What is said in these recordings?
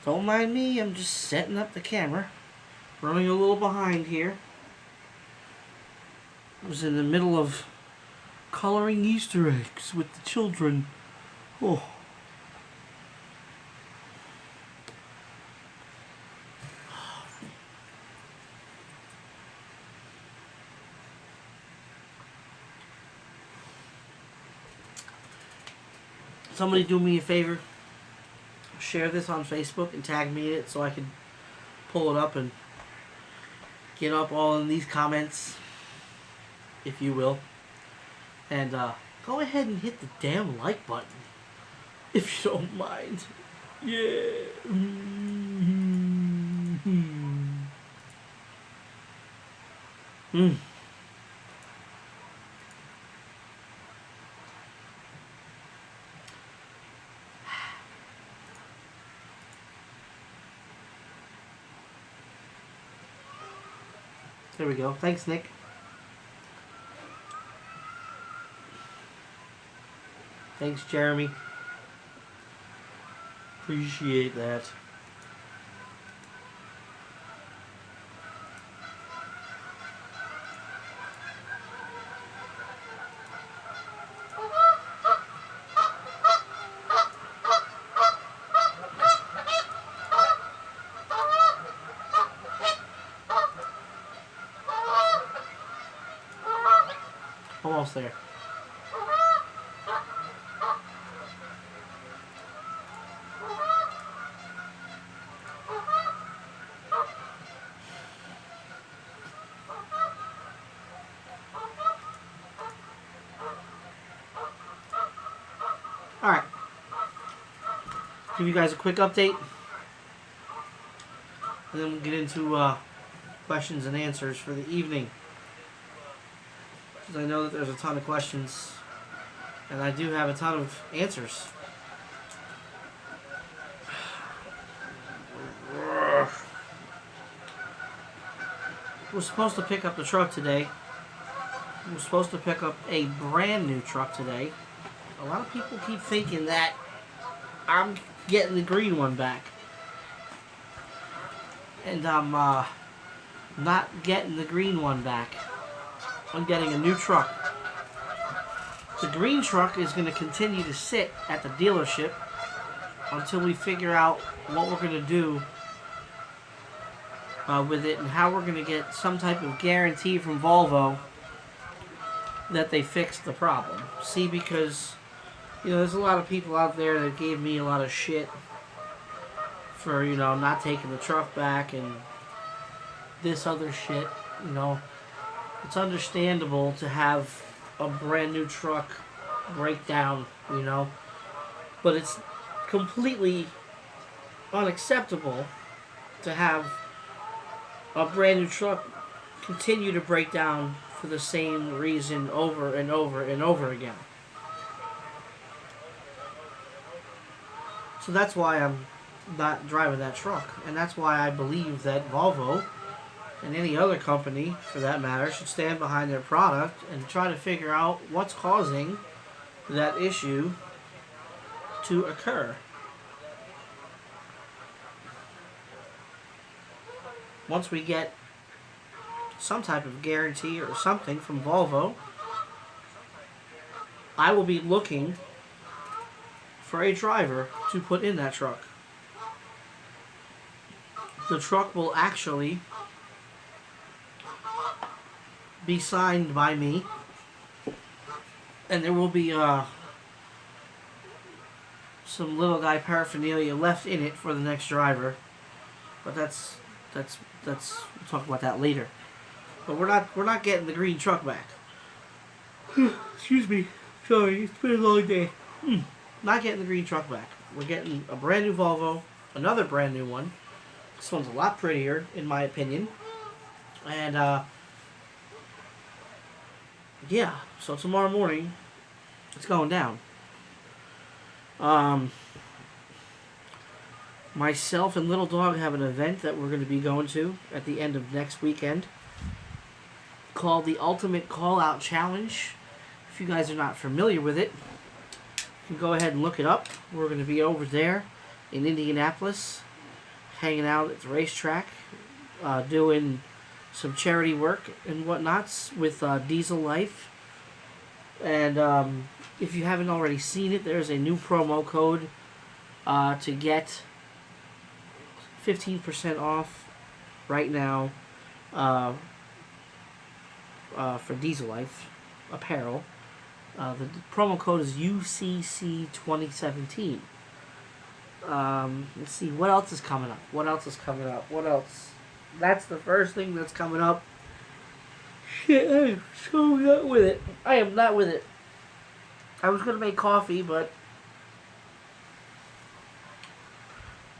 Don't mind me, I'm just setting up the camera. Running a little behind here. I was in the middle of coloring Easter eggs with the children. Oh. Somebody do me a favor. Share this on Facebook and tag me in it so I can pull it up and get up all in these comments, if you will. And go ahead and hit the damn like button, if you don't mind. Yeah. There we go. Thanks, Nick. Thanks, Jeremy. Appreciate that. Almost there. Alright. Give you guys a quick update. And then we'll get into questions and answers for the evening. Because I know that there's a ton of questions. And I do have a ton of answers. We're supposed to pick up the truck today. We're supposed to pick up a brand new truck today. A lot of people keep thinking that I'm getting the green one back. And I'm not getting the green one back. I'm getting a new truck. The green truck is going to continue to sit at the dealership until we figure out what we're going to do with it and how we're going to get some type of guarantee from Volvo that they fixed the problem. See, because there's a lot of people out there that gave me a lot of shit for, not taking the truck back and this other shit. It's understandable to have a brand new truck break down, but it's completely unacceptable to have a brand new truck continue to break down for the same reason over and over and over again. So that's why I'm not driving that truck. And that's why I believe that Volvo, and any other company for that matter, should stand behind their product and try to figure out what's causing that issue to occur. Once we get some type of guarantee or something from Volvo, I will be looking for a driver to put in that truck. The truck will actually be signed by me, and there will be some little guy paraphernalia left in it for the next driver, but that's we'll talk about that later. But we're not getting the green truck back. Excuse me, sorry, it's been a long day. Not getting the green truck back. We're getting a brand new Volvo, another brand new one. This one's a lot prettier, in my opinion. And yeah, so tomorrow morning, it's going down. Myself and Little Dog have an event that we're going to be going to at the end of next weekend called the Ultimate Call-Out Challenge. If you guys are not familiar with it, you can go ahead and look it up. We're going to be over there in Indianapolis hanging out at the racetrack, doing some charity work and whatnots with Diesel Life. And if you haven't already seen it, there's a new promo code to get 15% off right now for Diesel Life apparel. The promo code is UCC2017. Let's see, what else is coming up? What else? That's the first thing that's coming up. Shit, I am so not with it. I am not with it. I was going to make coffee, but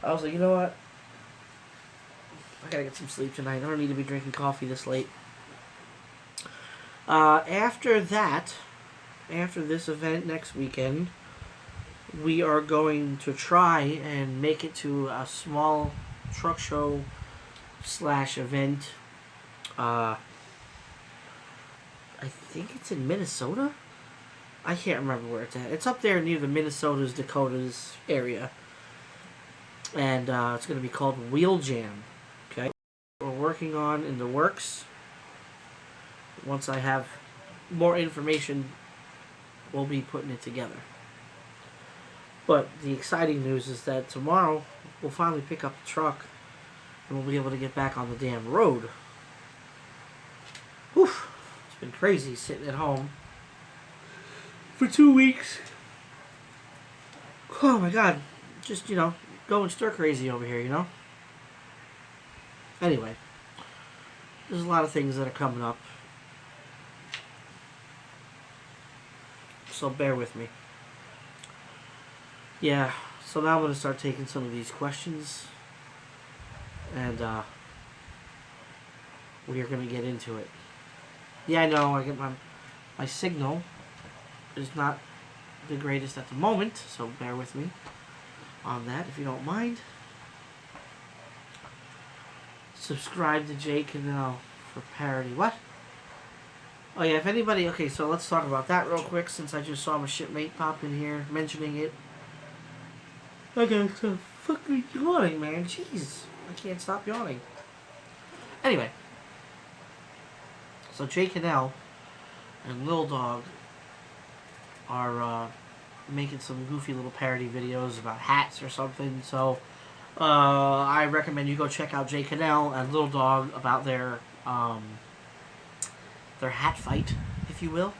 I was like, you know what? I gotta get some sleep tonight. I don't need to be drinking coffee this late. After this event next weekend, we are going to try and make it to a small truck show / event. I think it's in Minnesota. I can't remember where it's at. It's up there near the Minnesota's Dakotas area. And it's going to be called Wheel Jam. Okay? We're working on in the works. Once I have more information, we'll be putting it together. But the exciting news is that tomorrow we'll finally pick up the truck and we'll be able to get back on the damn road. Whew. It's been crazy sitting at home for 2 weeks. Oh my god. Just, going stir crazy over here, Anyway. There's a lot of things that are coming up. So bear with me. Yeah, so now I'm going to start taking some of these questions. And we are going to get into it. Yeah, I know, I get my signal is not the greatest at the moment, so bear with me on that if you don't mind. Subscribe to Jake and for parody. What? Oh yeah, if anybody... Okay, so let's talk about that real quick since I just saw my shipmate pop in here mentioning it. Okay, so fucking yawning, man. Jeez. I can't stop yawning. Anyway. So Jake and L and Lil Dog are making some goofy little parody videos about hats or something. So I recommend you go check out Jake and L and Lil Dog about their hat fight, if you will.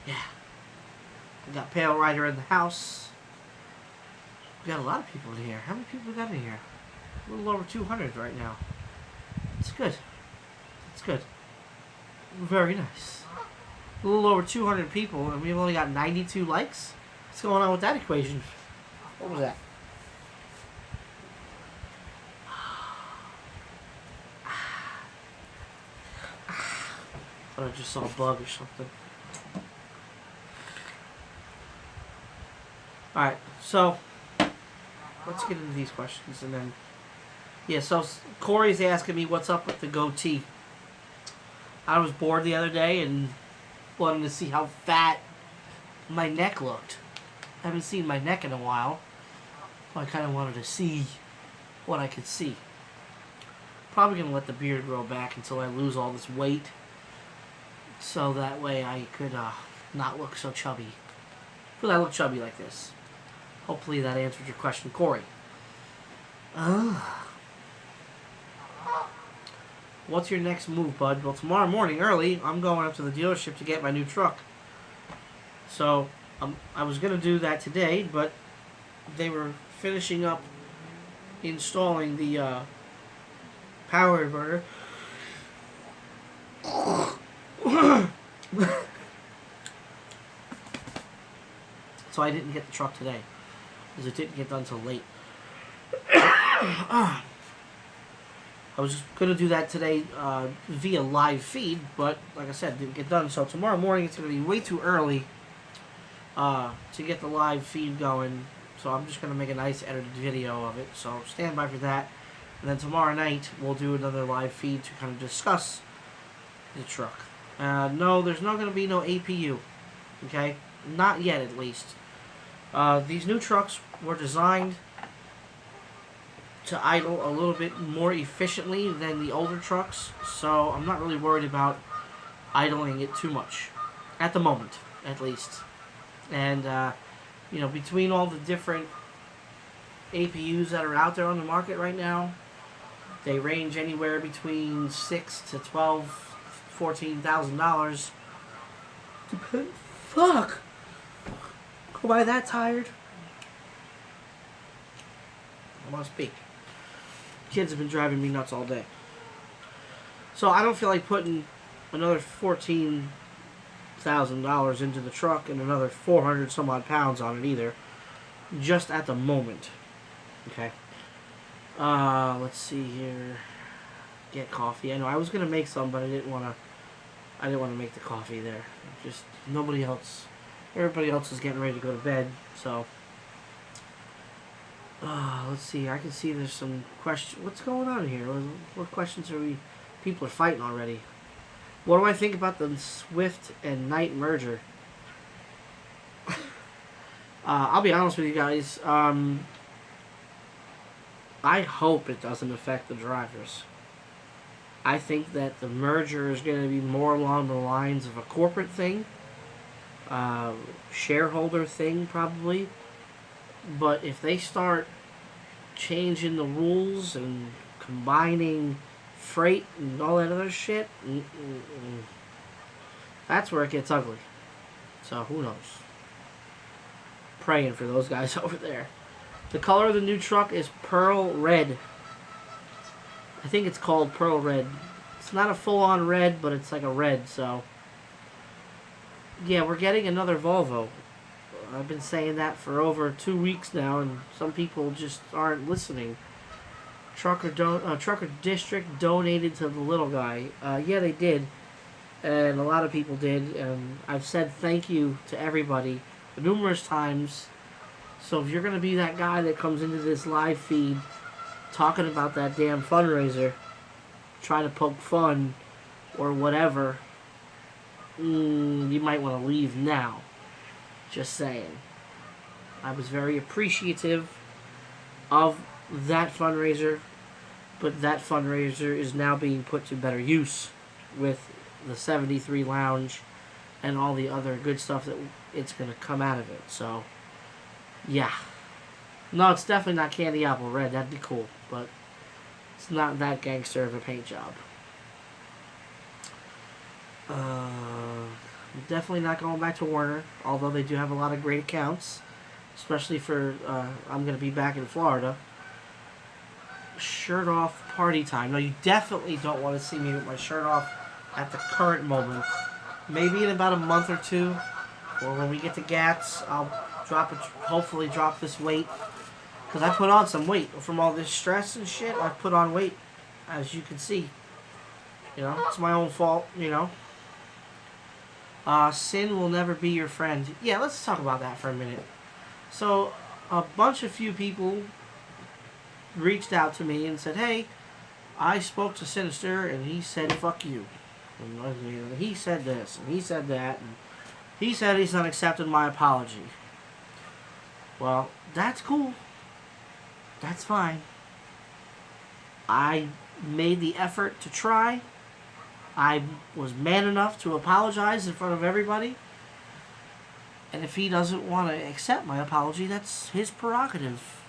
Yeah. We got Pale Rider in the house. We got a lot of people in here. How many people we got in here? A little over 200 right now. It's good. It's good. Very nice. A little over 200 people, and we've only got 92 likes? What's going on with that equation? What was that? I thought I just saw a bug or something. Alright, so let's get into these questions and then... Yeah, so Corey's asking me what's up with the goatee. I was bored the other day and wanted to see how fat my neck looked. I haven't seen my neck in a while. So I kind of wanted to see what I could see. Probably going to let the beard grow back until I lose all this weight. So that way I could not look so chubby. Because I look chubby like this. Hopefully that answered your question, Corey. What's your next move, bud? Well, tomorrow morning, early, I'm going up to the dealership to get my new truck. So, I was going to do that today, but they were finishing up installing the power inverter. So I didn't get the truck today, because it didn't get done till late. I was going to do that today via live feed, but like I said, didn't get done. So tomorrow morning it's going to be way too early to get the live feed going. So I'm just going to make a nice edited video of it. So stand by for that. And then tomorrow night we'll do another live feed to kind of discuss the truck. No, there's not going to be no APU. Okay? Not yet, at least. These new trucks were designed to idle a little bit more efficiently than the older trucks, so I'm not really worried about idling it too much. At the moment, at least. And, between all the different APUs that are out there on the market right now, they range anywhere between $6 to $12,000, $14,000. Fuck! Am I that tired? I must be. Kids have been driving me nuts all day. So I don't feel like putting another $14,000 into the truck and another 400 some odd pounds on it either. Just at the moment. Okay. Let's see here. Get coffee. I know I was gonna make some, but I didn't wanna make the coffee there. Just nobody else. Everybody else is getting ready to go to bed, so. Let's see. I can see there's some questions. What's going on here? What questions are we? People are fighting already. What do I think about the Swift and Knight merger? I'll be honest with you guys. I hope it doesn't affect the drivers. I think that the merger is going to be more along the lines of a corporate thing, shareholder thing probably. But if they start changing the rules and combining freight and all that other shit, that's where it gets ugly. So who knows? Praying for those guys over there. The color of the new truck is pearl red. I think it's called pearl red. It's not a full-on red, but it's like a red, so. Yeah, we're getting another Volvo. I've been saying that for over 2 weeks now, and some people just aren't listening. Trucker District donated to the little guy. Yeah, they did. And a lot of people did. And I've said thank you to everybody numerous times. So if you're going to be that guy that comes into this live feed talking about that damn fundraiser, trying to poke fun or whatever, you might want to leave now. Just saying. I was very appreciative of that fundraiser, but that fundraiser is now being put to better use with the 73 Lounge and all the other good stuff that it's going to come out of it. So, yeah. No, it's definitely not Candy Apple Red. That'd be cool, but it's not that gangster of a paint job. Definitely not going back to Warner, although they do have a lot of great accounts, especially for, I'm going to be back in Florida. Shirt off party time. No, you definitely don't want to see me with my shirt off at the current moment. Maybe in about a month or two, or when we get to GATS, I'll hopefully drop this weight, because I put on some weight from all this stress and shit. I put on weight, as you can see. It's my own fault, Sin will never be your friend. Yeah, let's talk about that for a minute. So, a few people reached out to me and said, hey, I spoke to Sinister and he said, fuck you. And he said this and he said that. And he said he's not accepting my apology. Well, that's cool. That's fine. I made the effort to try. I was man enough to apologize in front of everybody. And if he doesn't want to accept my apology, that's his prerogative.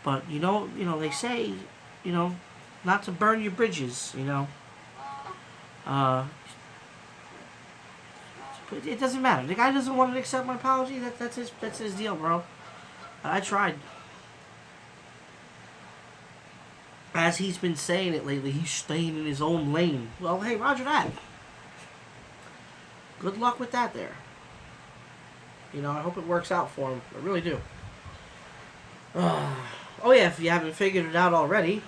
But, they say, not to burn your bridges, it doesn't matter. The guy doesn't want to accept my apology. That's his deal, bro. I tried. As he's been saying it lately, he's staying in his own lane. Well, hey, roger that. Good luck with that there. I hope it works out for him. I really do. Oh yeah, if you haven't figured it out already,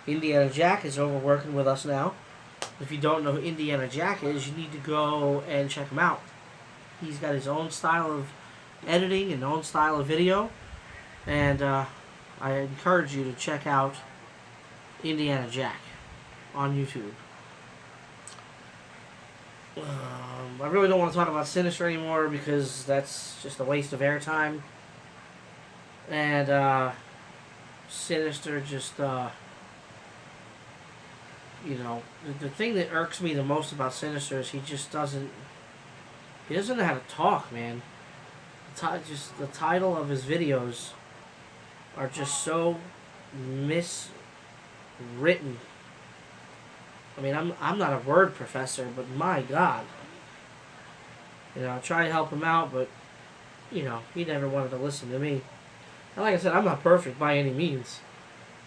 Indiana Jack is over working with us now. If you don't know who Indiana Jack is, you need to go and check him out. He's got his own style of editing and own style of video. And I encourage you to check out Indiana Jack on YouTube. I really don't want to talk about Sinister anymore because that's just a waste of airtime. And Sinister just, you know, the thing that irks me the most about Sinister is he doesn't know how to talk, man. Just the title of his videos are just so miswritten. I mean, I'm not a word professor, but my God, you know, I try to help him out, but you know, he never wanted to listen to me. And like I said, I'm not perfect by any means,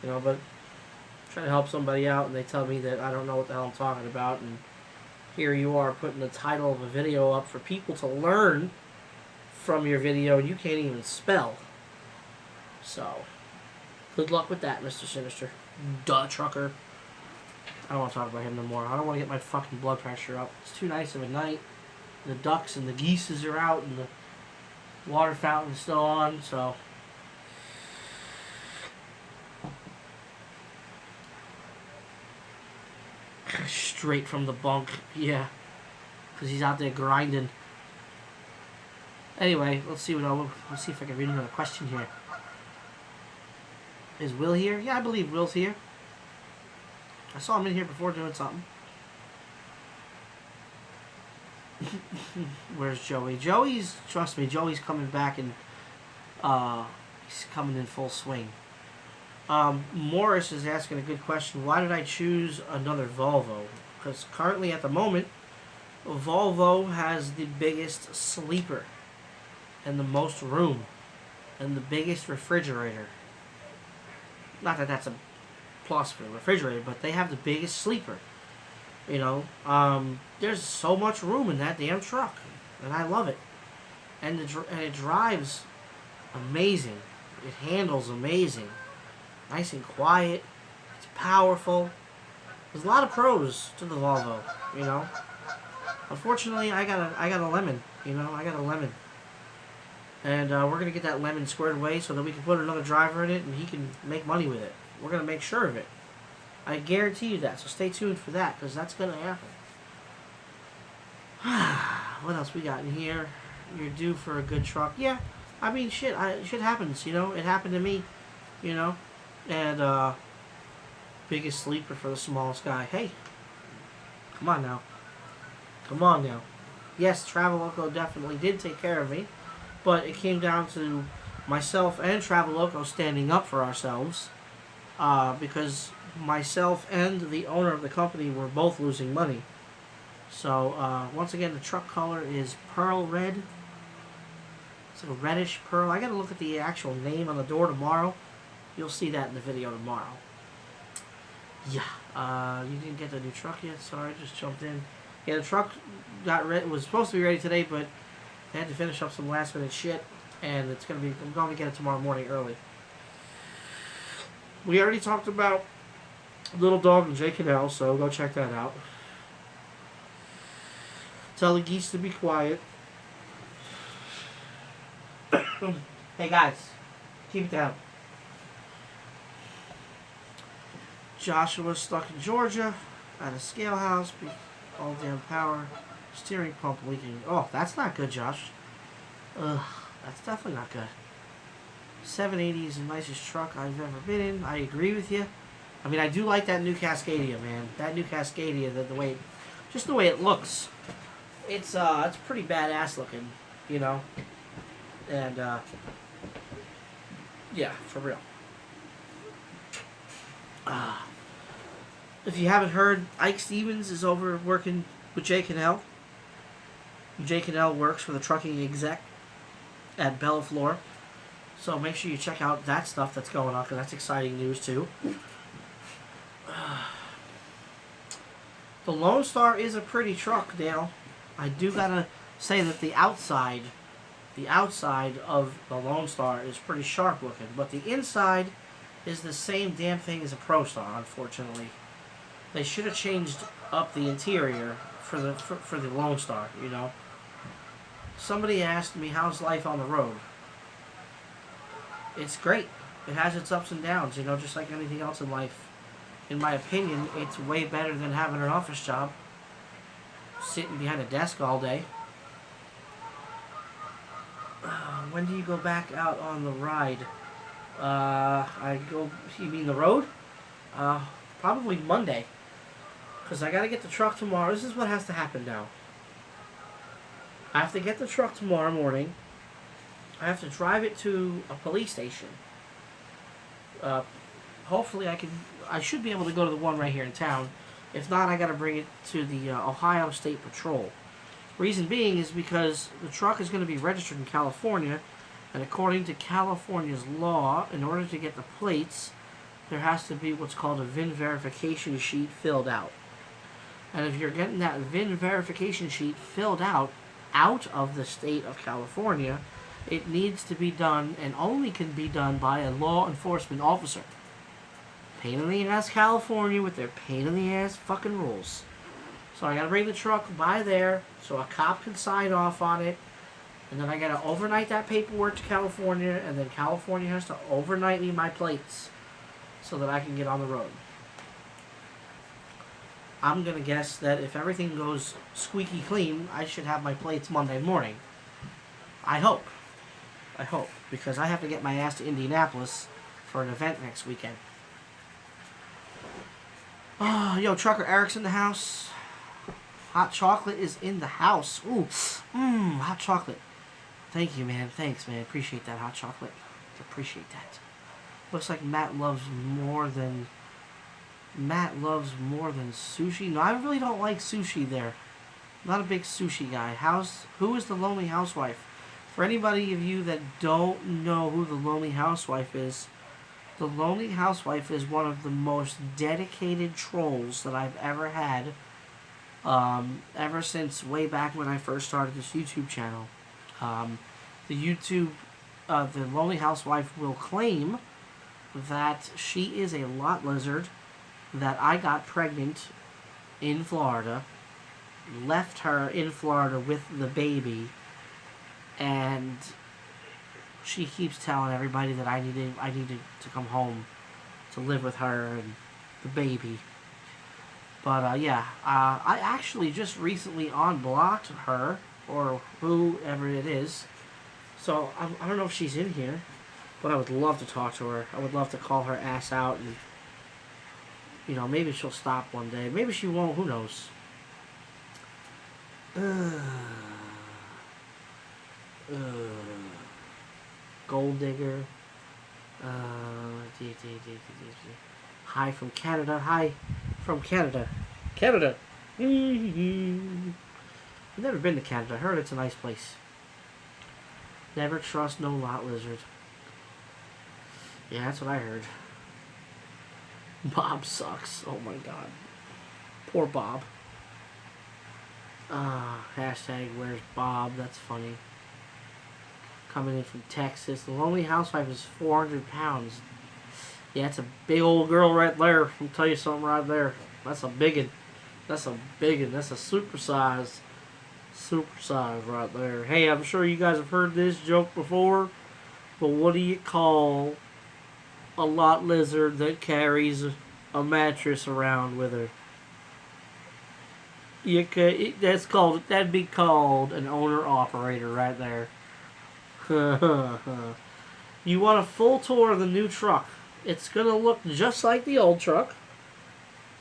you know, but I try to help somebody out, and they tell me that I don't know what the hell I'm talking about, and here you are putting the title of a video up for people to learn from your video, and you can't even spell. So, good luck with that, Mr. Sinister. Duh, trucker. I don't want to talk about him no more. I don't want to get my fucking blood pressure up. It's too nice of a night. The ducks and the geeses are out, and the water fountain's still on, so... Straight from the bunk, yeah. Because he's out there grinding. Anyway, let's see if I can read another question here. Is Will here? Yeah, I believe Will's here. I saw him in here before doing something. Where's Joey? Trust me, Joey's coming back, and he's coming in full swing. Morris is asking a good question. Why did I choose another Volvo? Because currently, at the moment, Volvo has the biggest sleeper and the most room and the biggest refrigerator. Not that that's a plus for a refrigerator, but they have the biggest sleeper. You know, there's so much room in that damn truck, and I love it. And it drives amazing. It handles amazing. Nice and quiet. It's powerful. There's a lot of pros to the Volvo, you know. Unfortunately, I got a lemon, you know. I got a lemon. And we're going to get that lemon squared away so that we can put another driver in it and he can make money with it. We're going to make sure of it. I guarantee you that, so stay tuned for that, because that's going to happen. What else we got in here? You're due for a good truck. Yeah, I mean, shit happens, you know. It happened to me, you know. And, biggest sleeper for the smallest guy. Hey, come on now. Come on now. Yes, Traveloco definitely did take care of me, but it came down to myself and Traveloco standing up for ourselves, because myself and the owner of the company were both losing money. So, once again, the truck color is pearl red. It's like a reddish pearl. I gotta look at the actual name on the door tomorrow. You'll see that in the video tomorrow. Yeah, you didn't get the new truck yet? Sorry, just jumped in. Yeah, the truck was supposed to be ready today, but they had to finish up some last minute shit, and I'm going to get it tomorrow morning early. We already talked about Little Dog and Jake and L, so go check that out. Tell the geese to be quiet. Hey guys, keep it down. Joshua's stuck in Georgia at a scale house. All damn power. Steering pump leaking. Oh, that's not good, Josh. Ugh, that's definitely not good. 780 is the nicest truck I've ever been in. I agree with you. I mean, I do like that new Cascadia, man. That new Cascadia, the way it looks. It's pretty badass looking, you know. And yeah, for real. If you haven't heard, Ike Stevens is over working with Jake and L. Jake and L works for the trucking exec at Bellaflor. So make sure you check out that stuff that's going on, because that's exciting news too. The Lone Star is a pretty truck, Dale. I do gotta say that the outside of the Lone Star is pretty sharp looking, but the inside is the same damn thing as a Pro Star, unfortunately. They should have changed up the interior for the Lone Star, you know. Somebody asked me, how's life on the road? It's great. It has its ups and downs, you know, just like anything else in life. In my opinion, it's way better than having an office job, sitting behind a desk all day. When do you go back out on the ride? I go. You mean the road? Uh, Probably Monday. Because I got to get the truck tomorrow. This is what has to happen now. I have to get the truck tomorrow morning. I have to drive it to a police station. Uh, Hopefully I should be able to go to the one right here in town. If not, I got to bring it to the Ohio State Patrol. Reason being is because the truck is going to be registered in California, and according to California's law, in order to get the plates, there has to be what's called a VIN verification sheet filled out. And if you're getting that VIN verification sheet filled out of the state of California, it needs to be done and only can be done by a law enforcement officer. Pain in the ass California with their pain in the ass fucking rules. So I gotta bring the truck by there so a cop can sign off on it. And then I gotta overnight that paperwork to California, and then California has to overnight me my plates so that I can get on the road. I'm gonna guess that if everything goes squeaky clean, I should have my plates Monday morning. I hope. Because I have to get my ass to Indianapolis for an event next weekend. Oh, yo, Trucker Eric's in the house. Hot chocolate is in the house. Ooh, hot chocolate. Thank you, man. Thanks, man. Appreciate that hot chocolate. Appreciate that. Looks like Matt loves more than sushi. No, I really don't like sushi there. Not a big sushi guy. Who is the Lonely Housewife? For anybody of you that don't know who the Lonely Housewife is, the Lonely Housewife is one of the most dedicated trolls that I've ever had. Ever since way back when I first started this YouTube channel. The Lonely Housewife will claim that she is a lot lizard, that I got pregnant in Florida, left her in Florida with the baby, and she keeps telling everybody that I needed to come home to live with her and the baby. But I actually just recently unblocked her, or whoever it is. So I don't know if she's in here, but I would love to talk to her. I would love to call her ass out, and maybe she'll stop one day. Maybe she won't. Who knows? Gold digger. Hi from Canada. Hi from Canada. Canada. I've never been to Canada. I heard it's a nice place. Never trust no lot lizard. Yeah, that's what I heard. Bob sucks. Oh my god. Poor Bob. Hashtag where's Bob? That's funny. Coming in from Texas. The Lonely Housewife is 400 pounds. Yeah, that's a big old girl right there. I'll tell you something right there. That's a biggin. That's a biggin. That's a supersize. Supersize right there. Hey, I'm sure you guys have heard this joke before, but what do you call a lot lizard that carries a mattress around with her? That'd be called an owner-operator right there. You want a full tour of the new truck. It's going to look just like the old truck.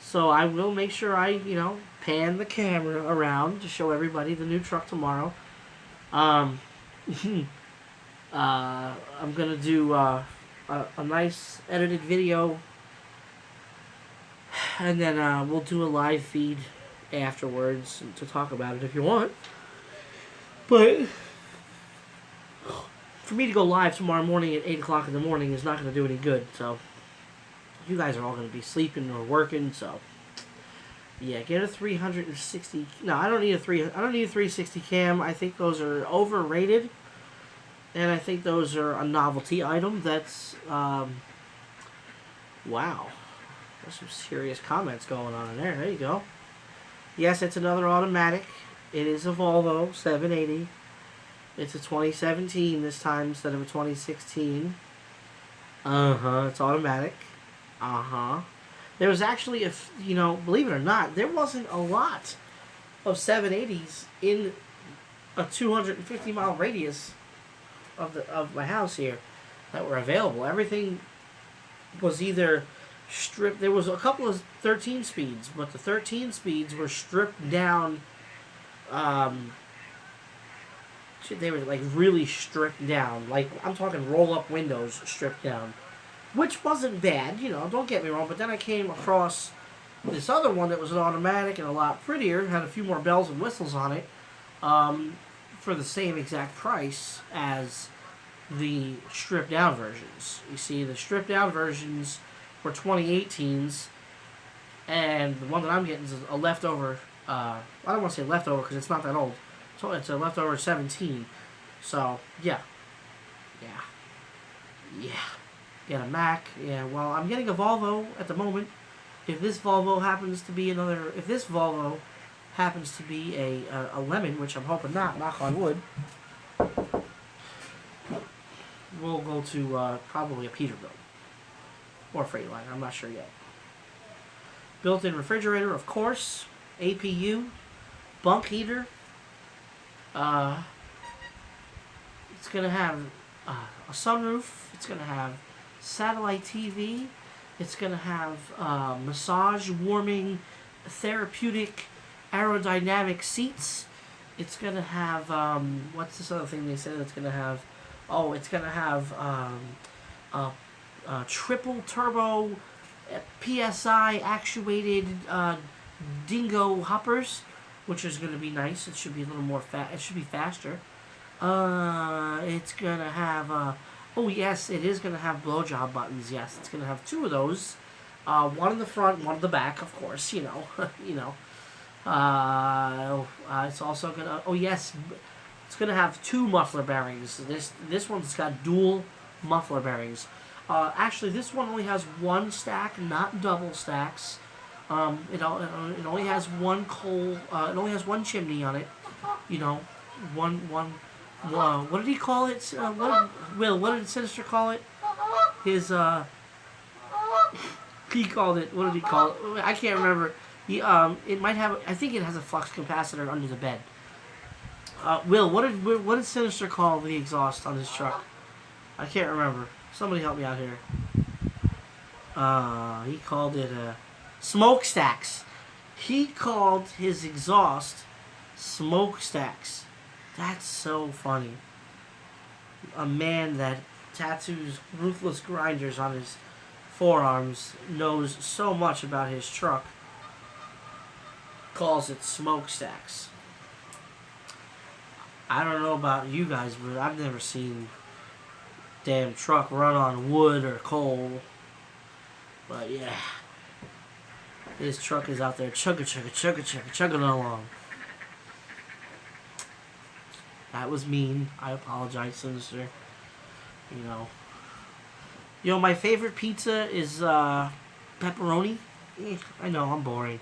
So I will make sure I, pan the camera around to show everybody the new truck tomorrow. I'm going to do a nice edited video. And then we'll do a live feed afterwards to talk about it if you want. But for me to go live tomorrow morning at 8 o'clock in the morning is not going to do any good. So you guys are all going to be sleeping or working. So yeah, get a 360. No, I don't need a 360 cam. I think those are overrated, and I think those are a novelty item. That's wow. There's some serious comments going on in there. There you go. Yes, it's another automatic. It is a Volvo 780. It's a 2017 this time instead of a 2016. It's automatic. There was actually believe it or not, there wasn't a lot of 780s in a 250 mile radius of my house here. that were available. Everything was either stripped. There was a couple of 13 speeds, but the 13 speeds were stripped down. They were like really stripped down. Like, I'm talking roll-up windows stripped down, which wasn't bad, don't get me wrong. But then I came across this other one that was an automatic and a lot prettier, had a few more bells and whistles on it, for the same exact price as the stripped down versions. You see, the stripped down versions were 2018s, and the one that I'm getting is a leftover. I don't want to say leftover because it's not that old. So it's a leftover 17. So yeah. Get a Mac. Yeah. Well, I'm getting a Volvo at the moment. If this Volvo happens to be a lemon, which I'm hoping not, knock on wood, we'll go to probably a Peterbilt or Freightliner. I'm not sure yet. Built-in refrigerator, of course. APU, bunk heater. It's gonna have a sunroof. It's gonna have satellite TV. It's gonna have massage, warming, therapeutic, aerodynamic seats. It's gonna have what's this other thing they said it's gonna have? Oh, it's gonna have triple turbo PSI actuated dingo hoppers, which is gonna be nice. It should be a little more it should be faster. It's gonna have oh yes, it is gonna have blowjob buttons. Yes, it's gonna have two of those. One in the front, one in the back, of course. It's also gonna. Oh yes, it's gonna have two muffler bearings. This one's got dual muffler bearings. Actually, this one only has one stack, not double stacks. It only has one coal. It only has one chimney on it. One. What did he call it? What did Sinister call it? His he called it. What did he call it? I can't remember. It might have. I think it has a flux capacitor under the bed. What did Sinister call the exhaust on his truck? I can't remember. Somebody help me out here. He called it smokestacks. He called his exhaust smokestacks. That's so funny. A man that tattoos ruthless grinders on his forearms knows so much about his truck. Calls it smokestacks. I don't know about you guys, but I've never seen damn truck run on wood or coal. But yeah, his truck is out there chugging along. That was mean. I apologize, Sinister. My favorite pizza is pepperoni. I know, I'm boring.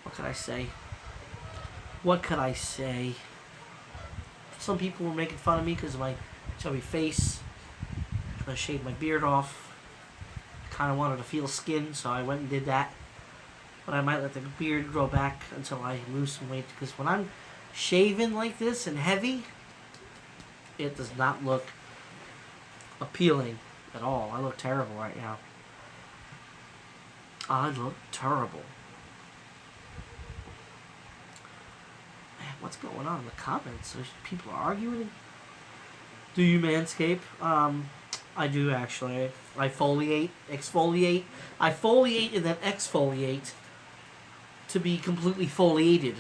What could I say? Some people were making fun of me because of my chubby face. I shaved my beard off. Kind of wanted to feel skin, so I went and did that. But I might let the beard grow back until I lose some weight, because when I'm shaven like this and heavy, it does not look appealing at all. I look terrible right now. I look terrible. Man, what's going on in the comments? People are arguing. Do you manscape? I do, actually. I exfoliate. I foliate and then exfoliate to be completely foliated.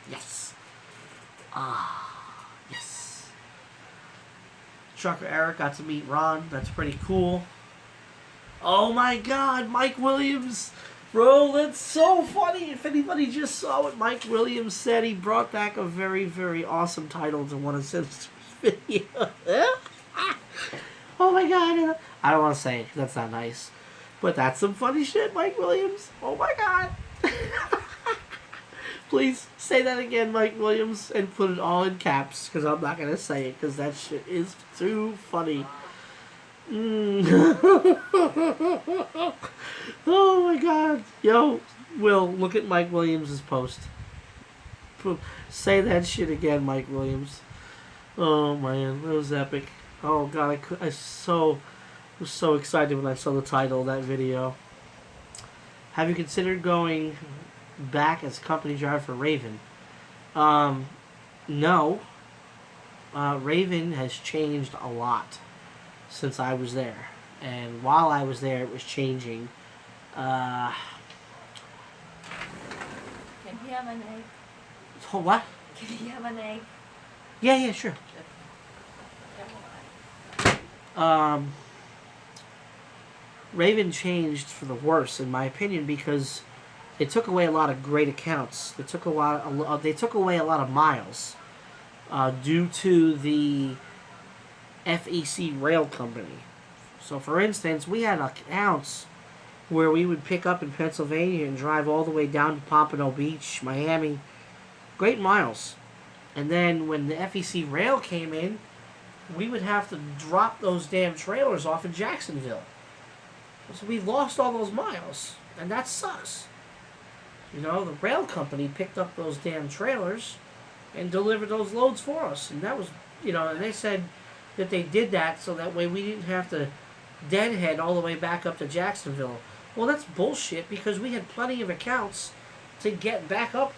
Yes. Yes. Trucker Eric got to meet Ron. That's pretty cool. Oh my God, Mike Williams. Bro, that's so funny. If anybody just saw what Mike Williams said, he brought back a very, very awesome title to one of Sinister's videos. Oh my God. I don't want to say it, that's not nice. But that's some funny shit, Mike Williams. Oh my God. Please say that again, Mike Williams, and put it all in caps, because I'm not going to say it, because that shit is too funny. Oh my God. Yo, Will, look at Mike Williams' post. Say that shit again, Mike Williams. Oh man, that was epic. Oh god, was so excited when I saw the title of that video. Have you considered going back as company driver for Raven? Um, no. Raven has changed a lot since I was there. And while I was there, it was changing. Uh, Can he have an egg? oh, what? Can he have an egg? Yeah, sure. Um, Raven changed for the worse, in my opinion, because it took away a lot of great accounts. They took away a lot of miles due to the FEC rail company. So, for instance, we had accounts where we would pick up in Pennsylvania and drive all the way down to Pompano Beach, Miami. Great miles. And then when the FEC rail came in, we would have to drop those damn trailers off in Jacksonville. So we lost all those miles. And that sucks. You know, the rail company picked up those damn trailers and delivered those loads for us. And that was, you know, and they said that they did that so that way we didn't have to deadhead all the way back up to Jacksonville. Well, that's bullshit because we had plenty of accounts to get back up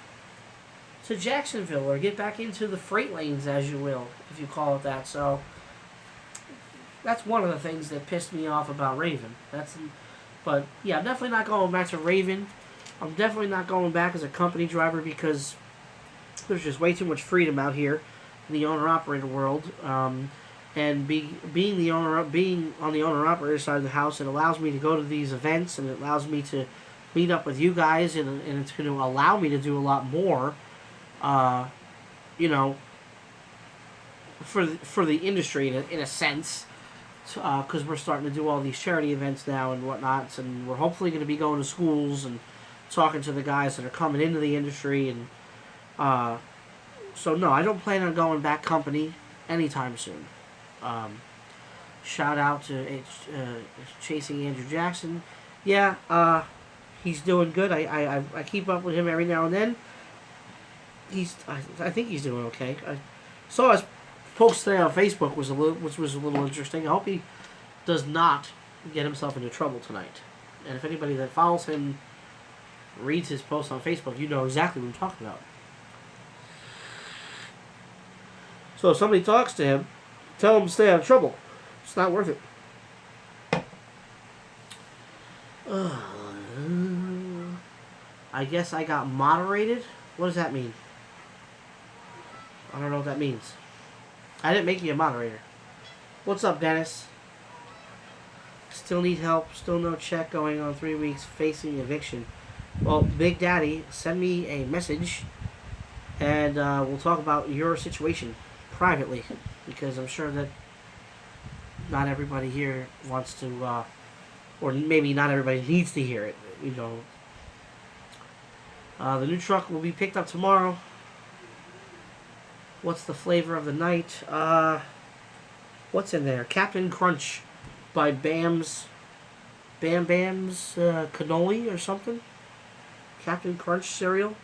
to Jacksonville or get back into the freight lanes, as you will, if you call it that. So that's one of the things that pissed me off about Raven. But yeah, I'm definitely not going back to Raven. I'm definitely not going back as a company driver because there's just way too much freedom out here in the owner-operator world. And being on the owner-operator side of the house, it allows me to go to these events and it allows me to meet up with you guys, and it's going to allow me to do a lot more. You know, for the industry in a sense, because we're starting to do all these charity events now and whatnot, and we're hopefully going to be going to schools and talking to the guys that are coming into the industry, and so no, I don't plan on going back company anytime soon. Shout out to Chasing Andrew Jackson. Yeah, he's doing good. I keep up with him every now and then. I think he's doing okay. I saw his post today on Facebook which was a little interesting. I hope he does not get himself into trouble tonight. And if anybody that follows him reads his post on Facebook, you know exactly what I'm talking about. So if somebody talks to him, tell him to stay out of trouble. It's not worth it. I guess I got moderated? What does that mean? I don't know what that means. I didn't make you a moderator. What's up, Dennis? Still need help. Still no check going on 3 weeks. Facing eviction. Well, Big Daddy, send me a message and we'll talk about your situation privately, because I'm sure that not everybody here wants to, or maybe not everybody needs to hear it. You know, the new truck will be picked up tomorrow. What's the flavor of the night? What's in there? Captain Crunch by Bam's Cannoli or something. Captain Crunch cereal.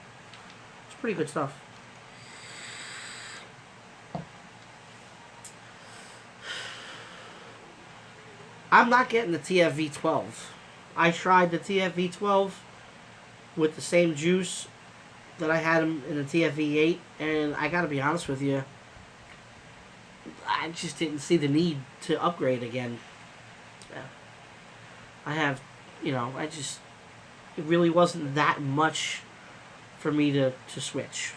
It's pretty good stuff. I'm not getting the TFV12. I tried the TFV12 with the same juice that I had in the TFV8, and I gotta be honest with you, I just didn't see the need to upgrade again. I have, you know, it really wasn't that much for me to switch.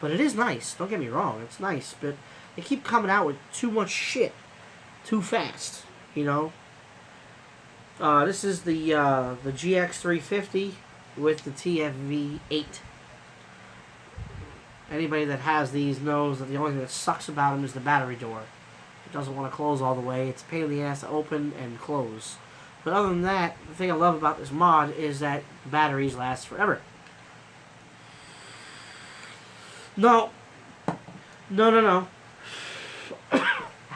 But it is nice, don't get me wrong, it's nice, but they keep coming out with too much shit too fast, you know. This is the GX350 with the TFV8. Anybody that has these knows that the only thing that sucks about them is the battery door. It doesn't want to close all the way. It's a pain in the ass to open and close. But other than that, the thing I love about this mod is that the batteries last forever. No. I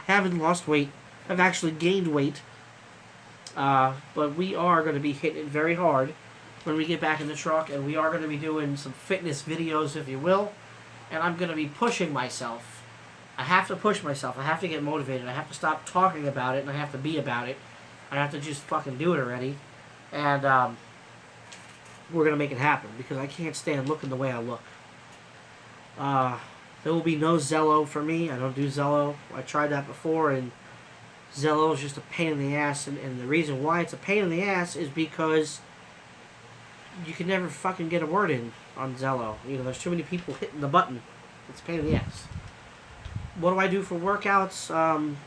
haven't lost weight. I've actually gained weight. But we are going to be hitting it very hard when we get back in the truck, and we are going to be doing some fitness videos, if you will. And I'm going to be pushing myself I have to push myself. I have to get motivated. I have to stop talking about it, and I have to be about it. I have to just fucking do it already. And we're going to make it happen because I can't stand looking the way I look. There will be no Zello for me. I don't do Zello. I tried that before, and Zello is just a pain in the ass. And the reason why it's a pain in the ass is because you can never fucking get a word in on Zello. You know, there's too many people hitting the button. It's a pain in the ass. What do I do for workouts?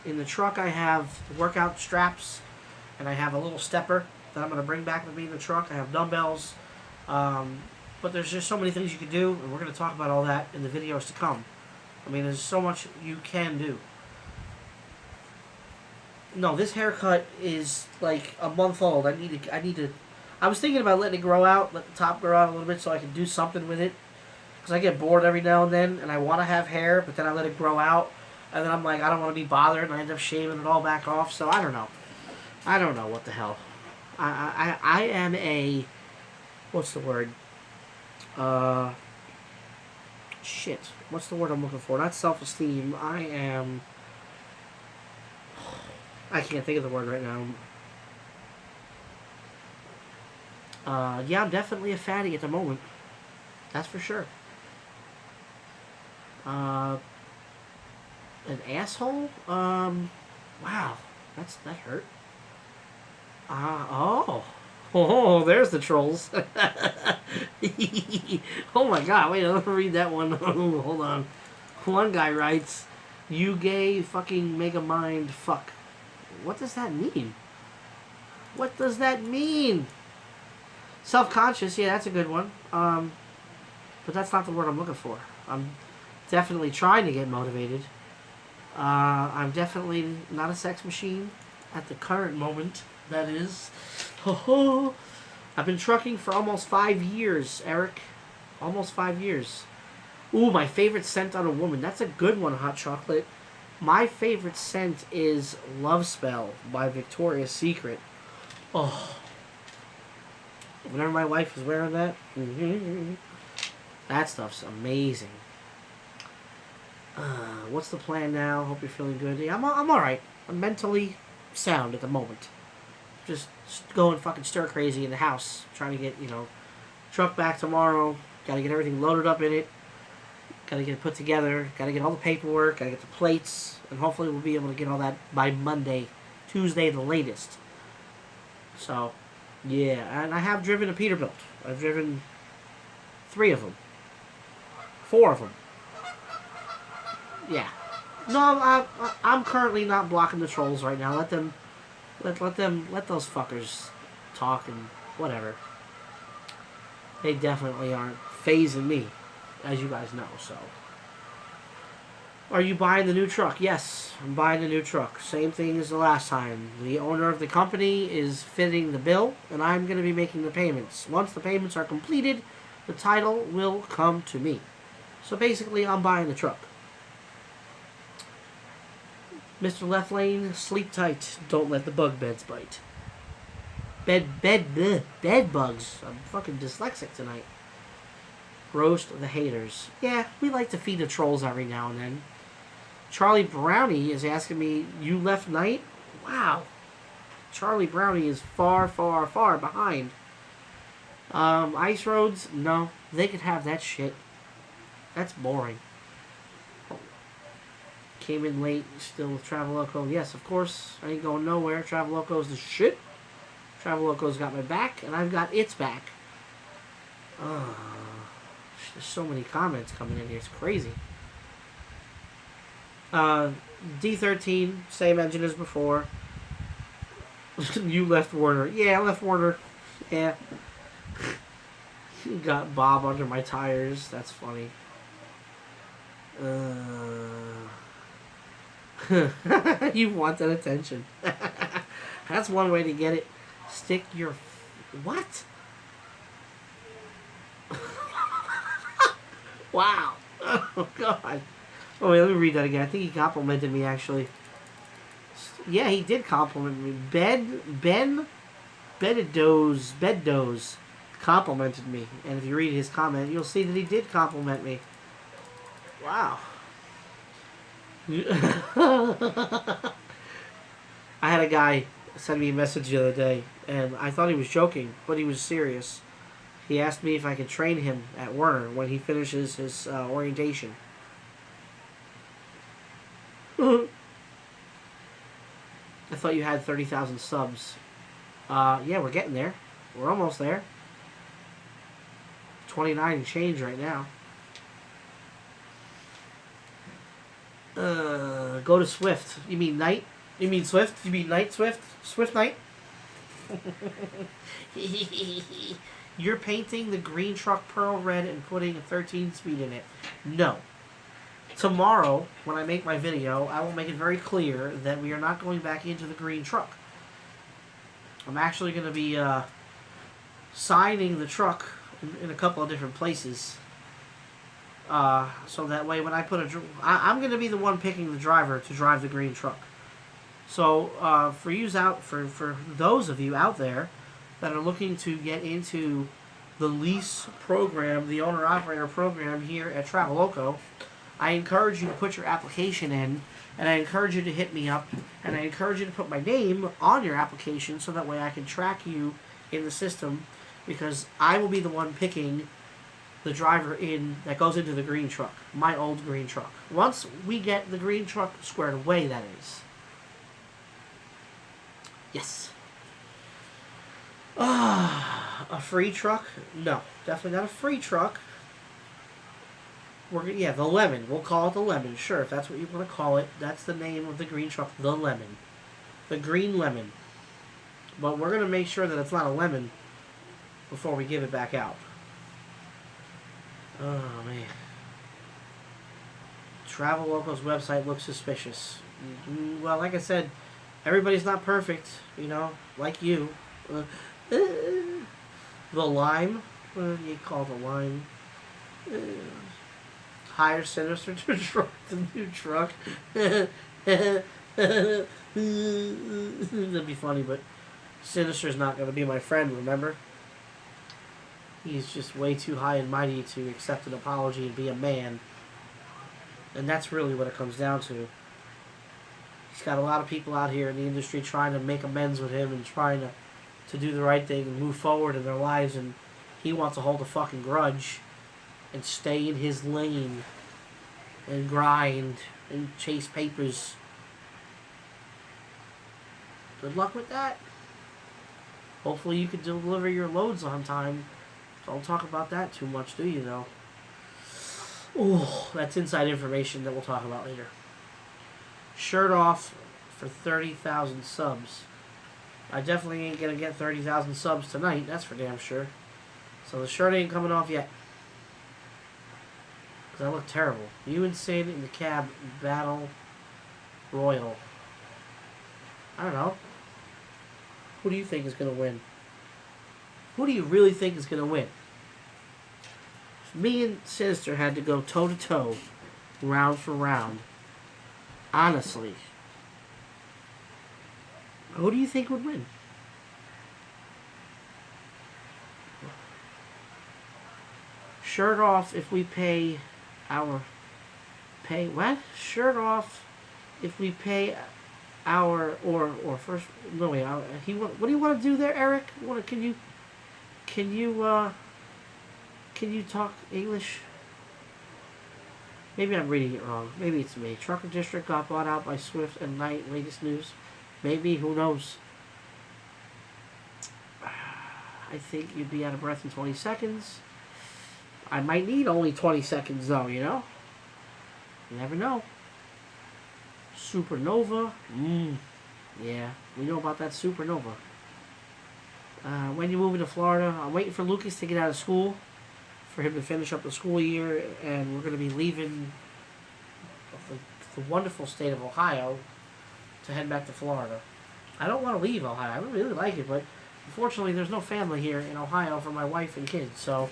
In the truck, I have workout straps, and I have a little stepper that I'm going to bring back with me in the truck. I have dumbbells. But there's just so many things you can do, and we're going to talk about all that in the videos to come. I mean, there's so much you can do. No, this haircut is like a month old. I need to. I was thinking about letting it grow out, let the top grow out a little bit, so I can do something with it. Because I get bored every now and then, and I want to have hair, but then I let it grow out, and then I'm like, I don't want to be bothered, and I end up shaving it all back off. So I don't know. I don't know what the hell. I am a, what's the word? Shit. What's the word I'm looking for? Not self-esteem. I can't think of the word right now. Yeah, I'm definitely a fatty at the moment. That's for sure. An asshole? Wow. That hurt. Oh, there's the trolls. Oh my god, wait, let me read that one. Hold on. One guy writes, "You gay fucking mega mind fuck." What does that mean? What does that mean? Self-conscious, yeah, that's a good one. But that's not the word I'm looking for. I'm definitely trying to get motivated. I'm definitely not a sex machine at the current moment. That is. I've been trucking for almost 5 years, Eric. Almost 5 years. Ooh, my favorite scent on a woman. That's a good one, Hot Chocolate. My favorite scent is Love Spell by Victoria's Secret. Oh. Whenever my wife is wearing that, that stuff's amazing. What's the plan now? Hope you're feeling good. Yeah, I'm alright. I'm mentally sound at the moment. Just going fucking stir crazy in the house. Trying to get, truck back tomorrow. Gotta get everything loaded up in it. Gotta get it put together. Gotta get all the paperwork. Gotta get the plates. And hopefully we'll be able to get all that by Monday. Tuesday the latest. So, yeah. And I have driven a Peterbilt. I've driven 3 of them. 4 of them. Yeah. No, I'm currently not blocking the trolls right now. Let those fuckers talk and whatever. They definitely aren't phasing me, as you guys know, so. Are you buying the new truck? Yes, I'm buying the new truck. Same thing as the last time. The owner of the company is fitting the bill, and I'm going to be making the payments. Once the payments are completed, the title will come to me. So basically, I'm buying the truck. Mr. Left Lane, sleep tight. Don't let the bug beds bite. Bed bugs. I'm fucking dyslexic tonight. Roast the haters. Yeah, we like to feed the trolls every now and then. Charlie Brownie is asking me, you left night? Wow. Charlie Brownie is far, far, far behind. Ice Roads? No. They could have that shit. That's boring. Came in late, still with Traveloco. Yes, of course. I ain't going nowhere. Traveloco's the shit. Traveloco's got my back, and I've got its back. There's so many comments coming in here. It's crazy. D13, same engine as before. You left Warner. Yeah, I left Warner. Yeah. Got Bob under my tires. That's funny. You want that attention. That's one way to get it. Stick your... What? Wow. Oh, God. Oh, wait, let me read that again. I think he complimented me, actually. Yeah, he did compliment me. Beddoes complimented me. And if you read his comment, you'll see that he did compliment me. Wow. I had a guy send me a message the other day, and I thought he was joking, but he was serious. He asked me if I could train him at Werner when he finishes his orientation. I thought you had 30,000 subs. Yeah, we're getting there. We're almost there. 29 and change right now. Go to Swift. You mean Night? You mean Swift? You mean Night Swift? Swift Night? You're painting the green truck pearl red and putting a 13 speed in it. No. Tomorrow, when I make my video, I will make it very clear that we are not going back into the green truck. I'm actually going to be signing the truck in a couple of different places. So that way when I put I'm going to be the one picking the driver to drive the green truck. So for those of you out there that are looking to get into the lease program, the owner-operator program here at Traveloco, I encourage you to put your application in, and I encourage you to hit me up, and I encourage you to put my name on your application so that way I can track you in the system, because I will be the one picking the driver that goes into the green truck, my old green truck. Once we get the green truck squared away, that is. Yes. A free truck? No, definitely not a free truck. The Lemon. We'll call it the Lemon. Sure, if that's what you want to call it. That's the name of the green truck, the Lemon. The Green Lemon. But we're going to make sure that it's not a lemon before we give it back out. Oh, man. Traveloco's website looks suspicious. Well, like I said, everybody's not perfect, like you. The Lime. You call it the Lime. Hire Sinister to drive the new truck. That'd be funny, but Sinister's not going to be my friend, remember? He's just way too high and mighty to accept an apology and be a man. And that's really what it comes down to. He's got a lot of people out here in the industry trying to make amends with him and trying to do the right thing and move forward in their lives, and he wants to hold a fucking grudge and stay in his lane and grind and chase papers. Good luck with that. Hopefully you can deliver your loads on time. Don't talk about that too much, do you, though? Oh, that's inside information that we'll talk about later. Shirt off for 30,000 subs. I definitely ain't gonna get 30,000 subs tonight, that's for damn sure. So the shirt ain't coming off yet. Because I look terrible. You Insane in the Cab Battle Royal. I don't know. Who do you think is going to win? Who do you really think is going to win? If me and Sinister had to go toe-to-toe, round for round, honestly, who do you think would win? Shirt off if we pay our... Pay what? Shirt off if we pay our... Or first... No, wait. What do you want to do there, Eric? Can you talk English? Maybe I'm reading it wrong. Maybe it's me. Trucker District got bought out by Swift and Knight. Latest news. Maybe. Who knows? I think you'd be out of breath in 20 seconds. I might need only 20 seconds, though, You never know. Supernova. Yeah, we know about that Supernova. When you're moving to Florida, I'm waiting for Lucas to get out of school, for him to finish up the school year, and we're going to be leaving the wonderful state of Ohio to head back to Florida. I don't want to leave Ohio. I really like it, but unfortunately there's no family here in Ohio for my wife and kids. So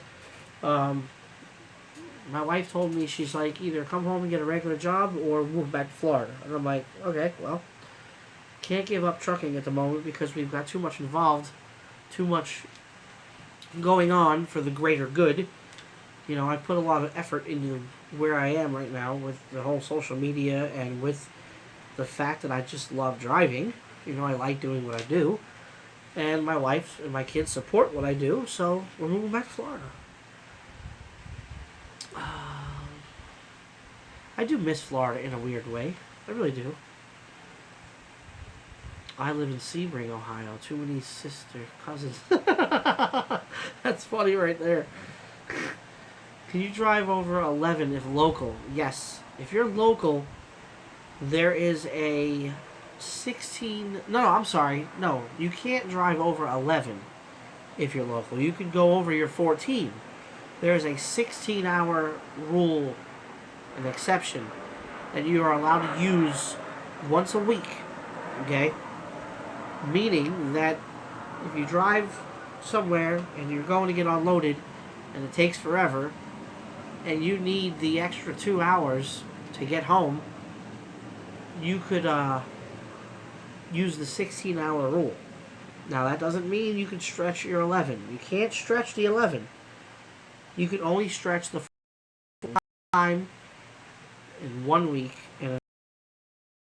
my wife told me, she's like, either come home and get a regular job or move back to Florida. And I'm like, okay, well, can't give up trucking at the moment because we've got too much involved, too much going on for the greater good. You know, I put a lot of effort into where I am right now with the whole social media and with the fact that I just love driving. You know, I like doing what I do. And my wife and my kids support what I do, so we're moving back to Florida. I do miss Florida in a weird way. I really do. I live in Sebring, Ohio. Too many sister cousins. That's funny right there. Can you drive over 11 if local? Yes. If you're local, there is a 16... No, I'm sorry. No, you can't drive over 11 if you're local. You could go over your 14. There's a 16-hour rule, an exception, that you are allowed to use once a week. Okay? Meaning that if you drive somewhere and you're going to get unloaded and it takes forever and you need the extra 2 hours to get home, you could use the 16-hour rule. Now that doesn't mean you can stretch your 11. You can't stretch the 11. You can only stretch the time in 1 week, and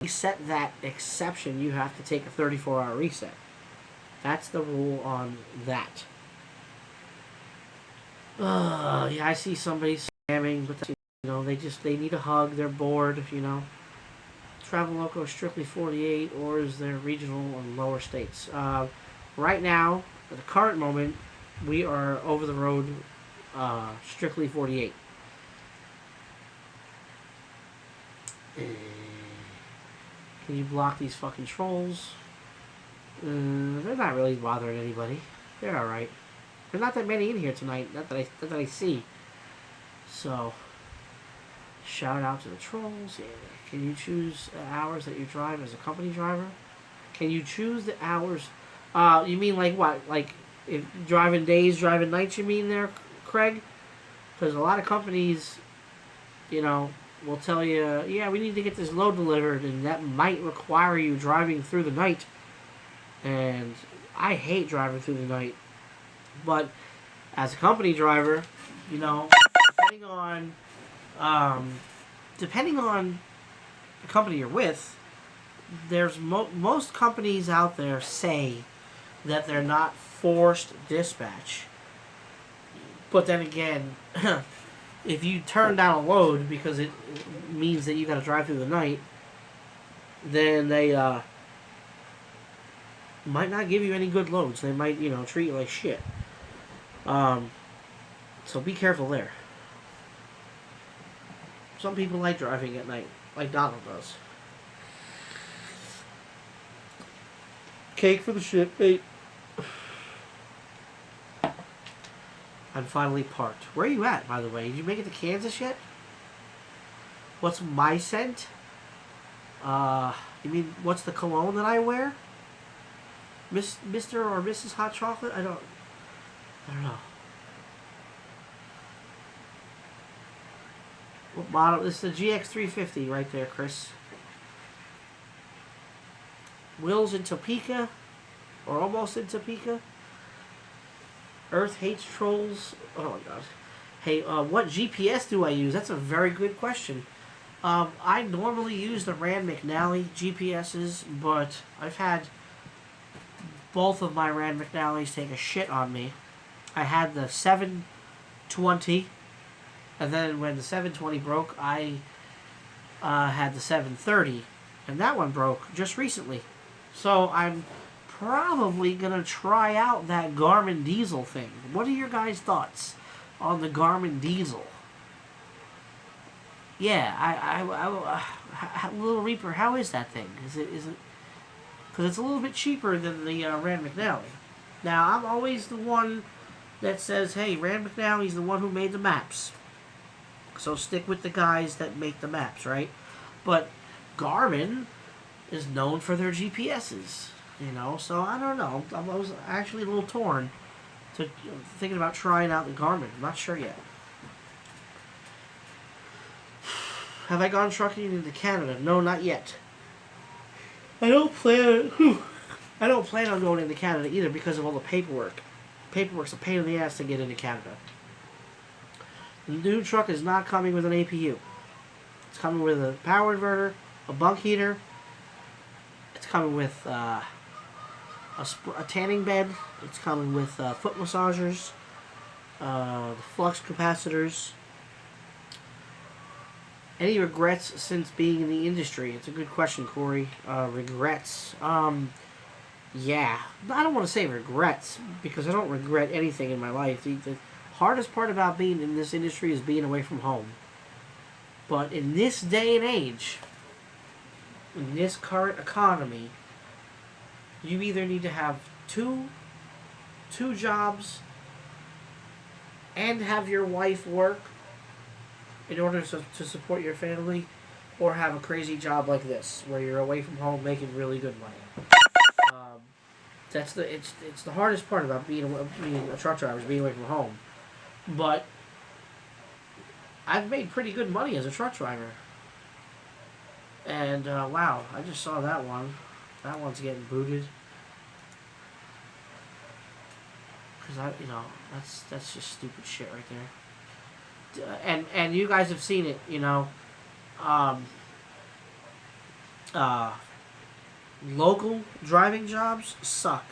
set that exception, you have to take a 34-hour reset. That's the rule on that. Yeah, I see somebody spamming, but you know, they need a hug. They're bored. You know, Travel Loco is strictly 48, or is there regional or lower states? Right now, at the current moment, we are over the road, strictly 48. Can you block these fucking trolls? They're not really bothering anybody. They're alright. There's not that many in here tonight, not that I see. So, shout out to the trolls. Yeah. Can you choose the hours that you drive as a company driver? Can you choose the hours? You mean like what? Like if driving days, driving nights, you mean there, Craig? Because a lot of companies, you know, will tell you, yeah, we need to get this load delivered, and that might require you driving through the night. And I hate driving through the night. But as a company driver, you know, depending on the company you're with, there's most companies out there say that they're not forced dispatch. But then again, if you turn down a load because it means that you got to drive through the night, then they might not give you any good loads. They might, you know, treat you like shit. So be careful there. Some people like driving at night, like Donald does. Cake for the shit, mate. I'm finally parked. Where are you at, by the way? Did you make it to Kansas yet? What's my scent? You mean, what's the cologne that I wear? Mr. or Mrs. Hot Chocolate? I don't know. What model? This is the GX350 right there, Chris. Will's in Topeka, or almost in Topeka. Earth hates trolls. Oh my god. Hey, what GPS do I use? That's a very good question. I normally use the Rand McNally GPSs, but I've had both of my Rand McNallys take a shit on me. I had the 720, and then when the 720 broke, I had the 730, and that one broke just recently. So I'm probably going to try out that Garmin Diesel thing. What are your guys' thoughts on the Garmin Diesel? Yeah, Little Reaper, how is that thing? Is it because it's a little bit cheaper than the Rand McNally. Now, I'm always the one that says, hey, Rand McNally's the one who made the maps. So stick with the guys that make the maps, right? But Garmin is known for their GPSs, you know, so I don't know. I was actually a little torn to thinking about trying out the Garmin. I'm not sure yet. Have I gone trucking into Canada? No, not yet. I don't plan on going into Canada either because of all the paperwork. Paperwork's a pain in the ass to get into Canada. The new truck is not coming with an APU. It's coming with a power inverter, a bunk heater. It's coming with a tanning bed. It's coming with foot massagers, the flux capacitors. Any regrets since being in the industry? It's a good question, Corey. Regrets. Yeah. I don't want to say regrets, because I don't regret anything in my life. The hardest part about being in this industry is being away from home. But in this day and age, in this current economy, you either need to have two jobs and have your wife work in order to support your family, or have a crazy job like this where you're away from home making really good money. It's the hardest part about being a truck driver, is being away from home. But I've made pretty good money as a truck driver. And wow, I just saw that one. That one's getting booted. Because that's just stupid shit right there. And you guys have seen it, local driving jobs suck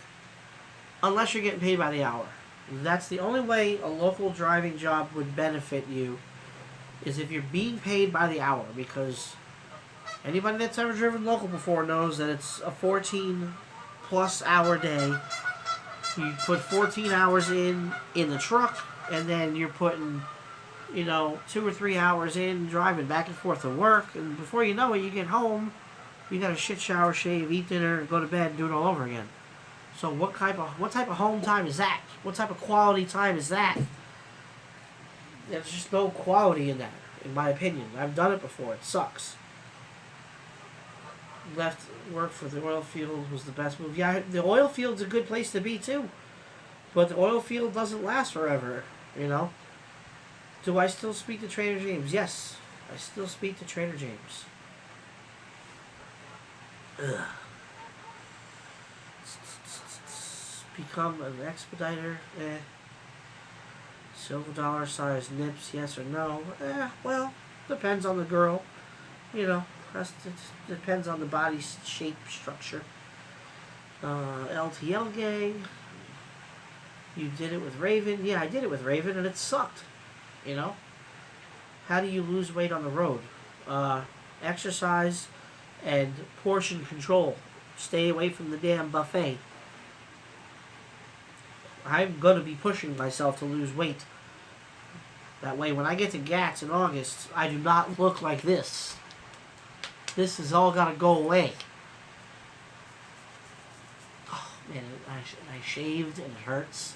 unless you're getting paid by the hour. That's the only way a local driving job would benefit you, is if you're being paid by the hour, because anybody that's ever driven local before knows that it's a 14 plus hour day. You put 14 hours in the truck, and then you're putting 2 or 3 hours in driving back and forth to work, and before you know it, you get home, you got to shit, shower, shave, eat dinner, go to bed, do it all over again. So what type of home time is that? What type of quality time is that? There's just no quality in that, in my opinion. I've done it before. It sucks. Left work for the oil field was the best move. Yeah, the oil field's a good place to be too, but the oil field doesn't last forever. Do I still speak to Trader James? Yes, I still speak to Trader James. Ugh. Become an expediter? Silver dollar size nips? Yes or no? Well, depends on the girl. It depends on the body shape, structure. LTL gang. You did it with Raven. Yeah, I did it with Raven, and it sucked. How do you lose weight on the road? Exercise and portion control. Stay away from the damn buffet. I'm going to be pushing myself to lose weight. That way, when I get to GATS in August, I do not look like this. This has all got to go away. Oh, man, I shaved and it hurts.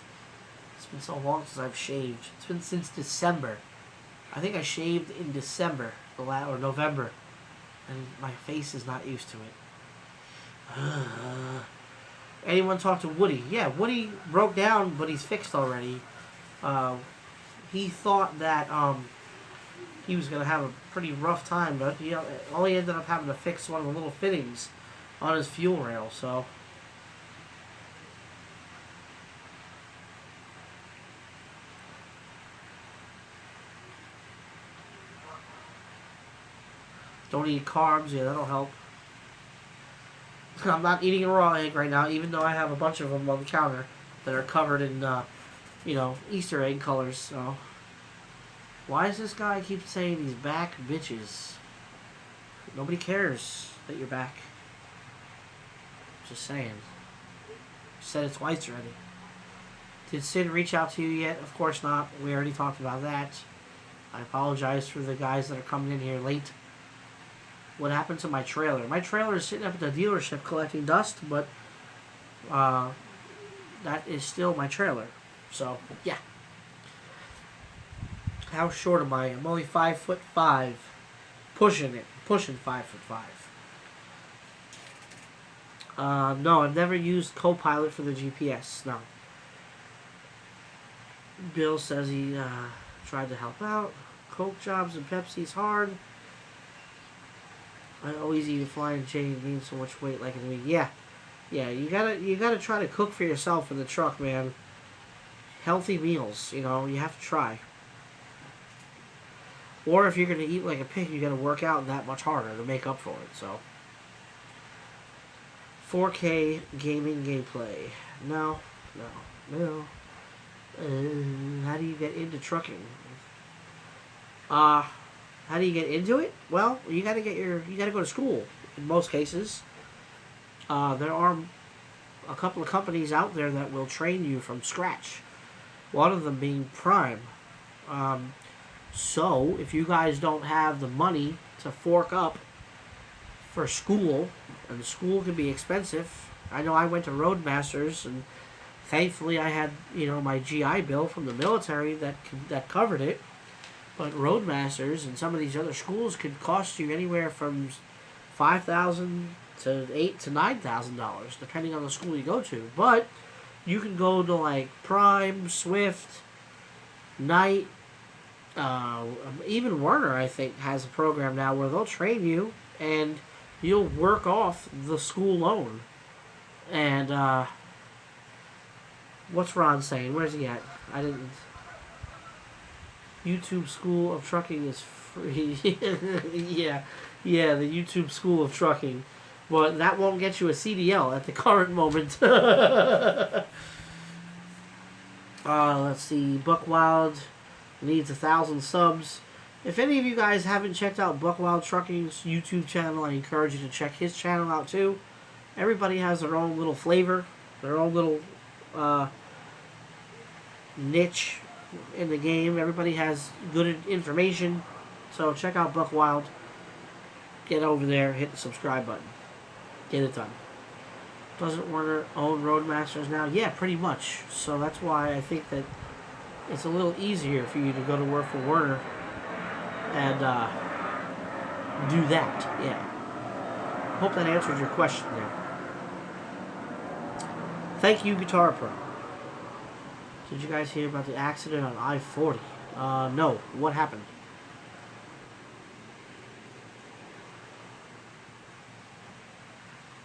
It's been so long since I've shaved. It's been since December. I think I shaved in December, or November. And my face is not used to it. Anyone talk to Woody? Yeah, Woody broke down, but he's fixed already. He thought that he was going to have a pretty rough time, but he only ended up having to fix one of the little fittings on his fuel rail, so... Don't eat carbs. Yeah, that'll help. I'm not eating a raw egg right now, even though I have a bunch of them on the counter that are covered in, Easter egg colors. So, why does this guy keep saying he's back, bitches? Nobody cares that you're back. Just saying. Said it twice already. Did Sid reach out to you yet? Of course not. We already talked about that. I apologize for the guys that are coming in here late. What happened to my trailer? My trailer is sitting up at the dealership collecting dust, but that is still my trailer. So, yeah. How short am I? I'm only 5'5". Pushing 5'5". No, I've never used Copilot for the GPS. No. Bill says he tried to help out. Coke jobs and Pepsi's hard. I always eat a flying J and gain so much weight like in a week. Yeah, you gotta try to cook for yourself in the truck, man. Healthy meals, you have to try. Or if you're going to eat like a pig, you got to work out that much harder to make up for it. So, 4K gaming gameplay. No. How do you get into trucking? How do you get into it? Well, you got to go to school in most cases. There are a couple of companies out there that will train you from scratch. One of them being Prime. So, if you guys don't have the money to fork up for school, and school can be expensive. I know I went to Roadmasters, and thankfully I had, my GI Bill from the military that covered it. But Roadmasters and some of these other schools could cost you anywhere from $5,000 to $8,000 to $9,000, depending on the school you go to. But you can go to like Prime, Swift, Knight, even Werner, I think, has a program now where they'll train you and you'll work off the school loan. And what's Ron saying? Where's he at? I didn't. YouTube School of Trucking is free. yeah, the YouTube School of Trucking. But that won't get you a CDL at the current moment. Let's see. Buckwild needs 1,000 subs. If any of you guys haven't checked out Buckwild Trucking's YouTube channel, I encourage you to check his channel out too. Everybody has their own little flavor, their own little niche in the game. Everybody has good information. So check out Buckwild. Get over there, hit the subscribe button. Get it done. Doesn't Werner own Roadmasters now? Yeah, pretty much. So that's why I think that it's a little easier for you to go to work for Werner and do that. Yeah. Hope that answered your question there. Thank you, Guitar Pro. Did you guys hear about the accident on I-40? No. What happened?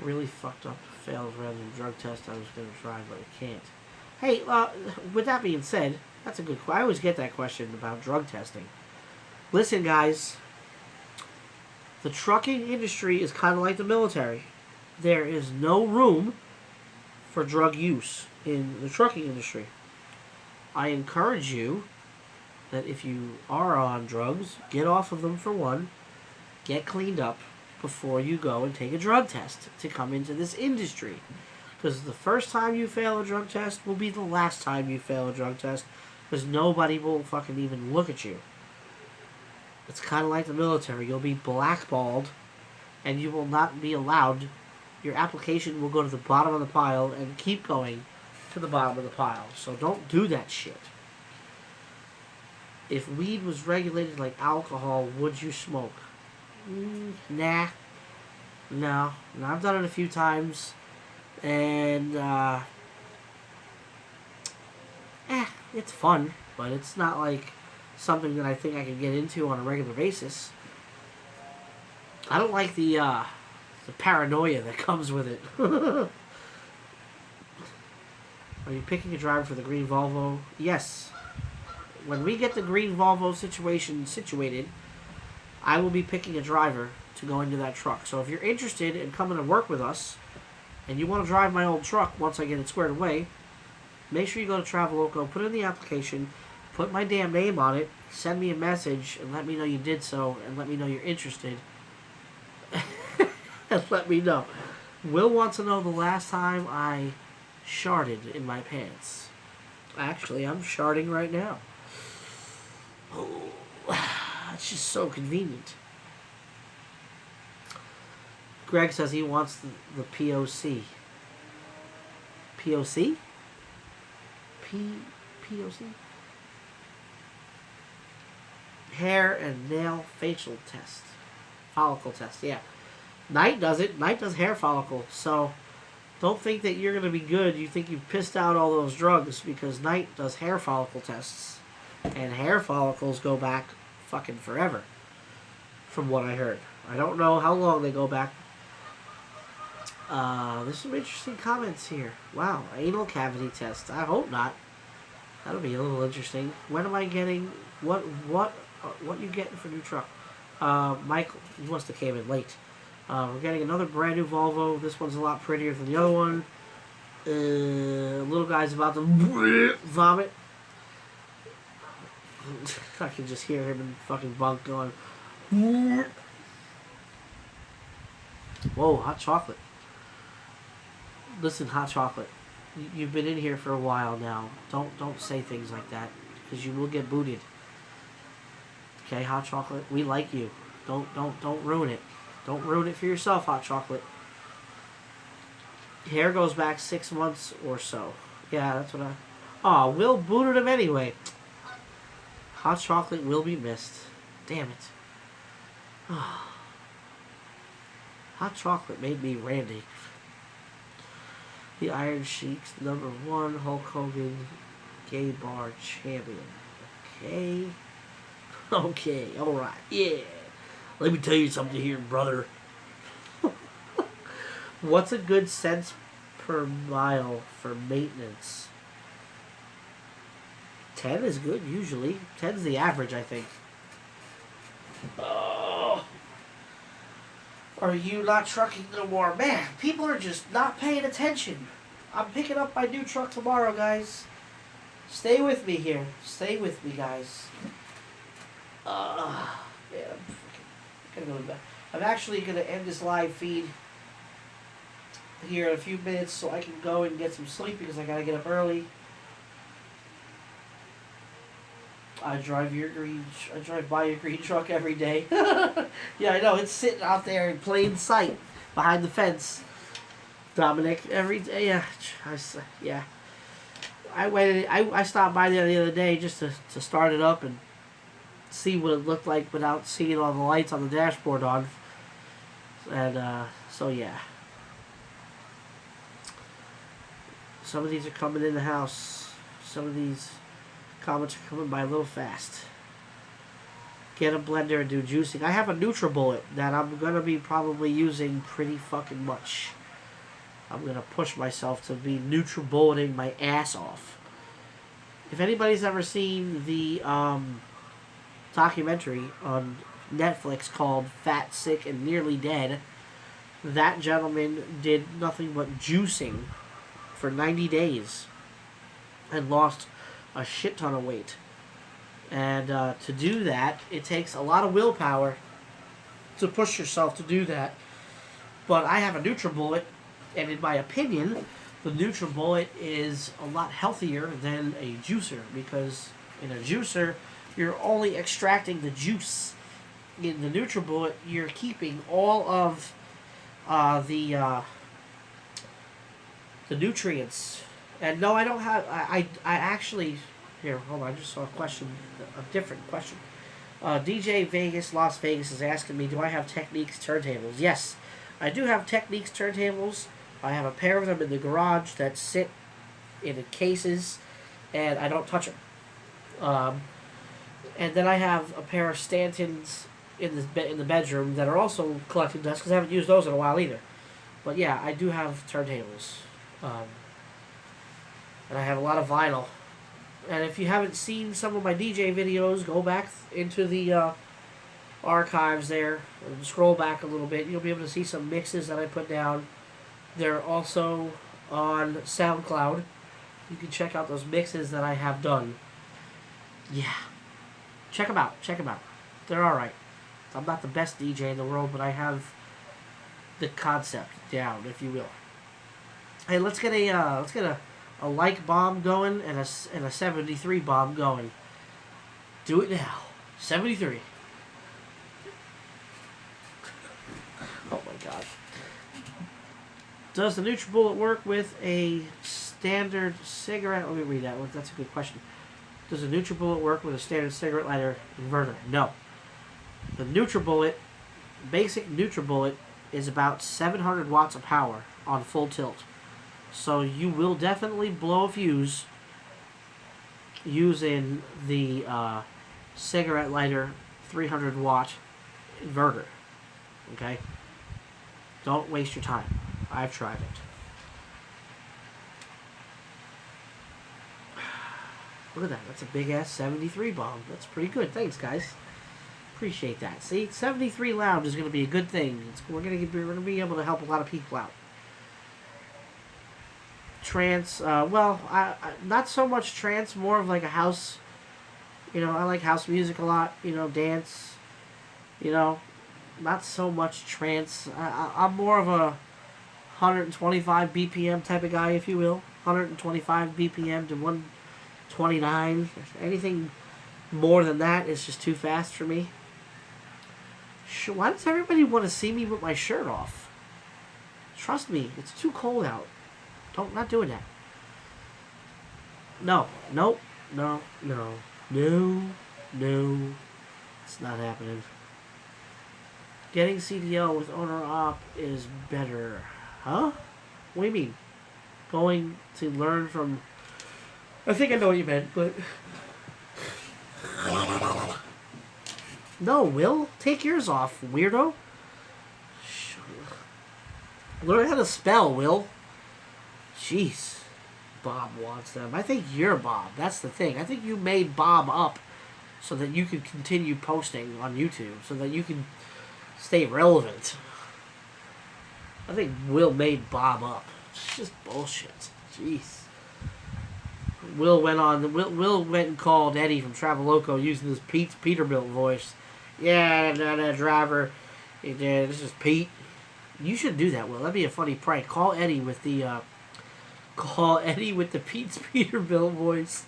Really fucked up. Failed random drug test. I was going to try, but I can't. Hey, with that being said, that's a good question. I always get that question about drug testing. Listen, guys. The trucking industry is kind of like the military. There is no room for drug use in the trucking industry. I encourage you that if you are on drugs, get off of them for one, get cleaned up before you go and take a drug test to come into this industry. Because the first time you fail a drug test will be the last time you fail a drug test, because nobody will fucking even look at you. It's kind of like the military. You'll be blackballed, and you will not be allowed. Your application will go to the bottom of the pile and keep going to the bottom of the pile. So don't do that shit. If weed was regulated like alcohol, would you smoke? Nah. No. I've done it a few times. And, it's fun. But it's not like something that I think I can get into on a regular basis. I don't like the paranoia that comes with it. Are you picking a driver for the green Volvo? Yes. When we get the green Volvo situation situated, I will be picking a driver to go into that truck. So if you're interested in coming to work with us, and you want to drive my old truck once I get it squared away, make sure you go to Traveloka, put in the application, put my damn name on it, send me a message, and let me know you did so, and let me know you're interested. And let me know. Will wants to know the last time I sharted in my pants. Actually, I'm sharding right now. Oh, it's just so convenient. Greg says he wants the POC. POC? POC? Hair and nail facial test. Follicle test, yeah. Knight does it. Knight does hair follicle. So don't think that you're going to be good. You think you pissed out all those drugs, because Knight does hair follicle tests. And hair follicles go back fucking forever, from what I heard. I don't know how long they go back. There's some interesting comments here. Wow, anal cavity test. I hope not. That'll be a little interesting. When am I getting... What What you getting for new truck? Michael, you must have came in late. We're getting another brand new Volvo. This one's a lot prettier than the other one. Little guy's about to vomit. I can just hear him in fucking bunk going. Whoa, hot chocolate. Listen, hot chocolate. You've been in here for a while now. Don't say things like that, because you will get booted. Okay, hot chocolate. We like you. Don't ruin it. Don't ruin it for yourself, hot chocolate. Hair goes back 6 months or so. Yeah, that's what I. Oh, Will booted him anyway. Hot chocolate will be missed. Damn it. Hot chocolate made me Randy. The Iron Sheik's #1 Hulk Hogan gay bar champion. Okay. Okay, alright. Yeah. Let me tell you something here, brother. What's a good cents per mile for maintenance? 10 is good, usually. 10's the average, I think. Oh. Are you not trucking no more? Man, people are just not paying attention. I'm picking up my new truck tomorrow, guys. Stay with me here. Stay with me, guys. Yeah, I'm gonna go to bed. I'm actually gonna end this live feed here in a few minutes so I can go and get some sleep because I gotta get up early. I drive by your green truck every day. Yeah, I know, it's sitting out there in plain sight behind the fence. Dominic, every day, yeah. I stopped by there the other day just to start it up and see what it looked like without seeing all the lights on the dashboard on. And, so yeah. Some of these are coming in the house. Some of these comments are coming by a little fast. Get a blender and do juicing. I have a NutriBullet that I'm going to be probably using pretty fucking much. I'm going to push myself to be NutriBulleting my ass off. If anybody's ever seen the documentary on Netflix called Fat, Sick, and Nearly Dead, that gentleman did nothing but juicing for 90 days and lost a shit ton of weight. And to do that, it takes a lot of willpower to push yourself to do that. But I have a NutriBullet, and in my opinion, the NutriBullet is a lot healthier than a juicer, because in a juicer, you're only extracting the juice. In the NutriBullet, you're keeping all of the nutrients. And no, I don't have. I actually. Here, hold on. I just saw a different question. DJ Vegas, Las Vegas is asking me, do I have Techniques turntables? Yes, I do have Techniques turntables. I have a pair of them in the garage that sit in the cases, and I don't touch them. And then I have a pair of Stantons in the bedroom that are also collecting dust because I haven't used those in a while either. But yeah, I do have turntables. And I have a lot of vinyl. And if you haven't seen some of my DJ videos, go back into the archives there and scroll back a little bit. You'll be able to see some mixes that I put down. They're also on SoundCloud. You can check out those mixes that I have done. Yeah. Check them out. They're alright. I'm not the best DJ in the world, but I have the concept down, if you will. Hey, let's get a like bomb going and a 73 bomb going. Do it now. 73. Oh my god. Does the NutriBullet work with a standard cigarette? Let me read that one. That's a good question. Does the NutriBullet work with a standard cigarette lighter inverter? No. The NutriBullet, basic NutriBullet, is about 700 watts of power on full tilt. So you will definitely blow a fuse using the cigarette lighter 300 watt inverter. Okay? Don't waste your time. I've tried it. Look at that. That's a big ass 73 bomb. That's pretty good. Thanks, guys. Appreciate that. See, 73 Lounge is going to be a good thing. We're going to be able to help a lot of people out. Trance, well, I not so much trance, more of like a house. You know, I like house music a lot. You know, dance. You know, not so much trance. I'm more of a 125 BPM type of guy, if you will. 125 BPM to 129. Anything more than that is just too fast for me. Why does everybody want to see me with my shirt off? Trust me, it's too cold out. Not doing that. No. Nope. No. No. No. No. It's not happening. Getting CDL with owner op is better. Huh? What do you mean? Going to learn from... I think I know what you meant, but... No, Will. Take yours off, weirdo. Learn how to spell, Will. Jeez. Bob wants them. I think you're Bob. That's the thing. I think you made Bob up so that you can continue posting on YouTube, so that you can stay relevant. I think Will made Bob up. It's just bullshit. Jeez. Will went and called Eddie from Traveloco using his Peterbilt voice. Yeah, that driver. Yeah, this is Pete. You should do that, Will. That'd be a funny prank. Call Eddie with the Pete's Peterbilt voice.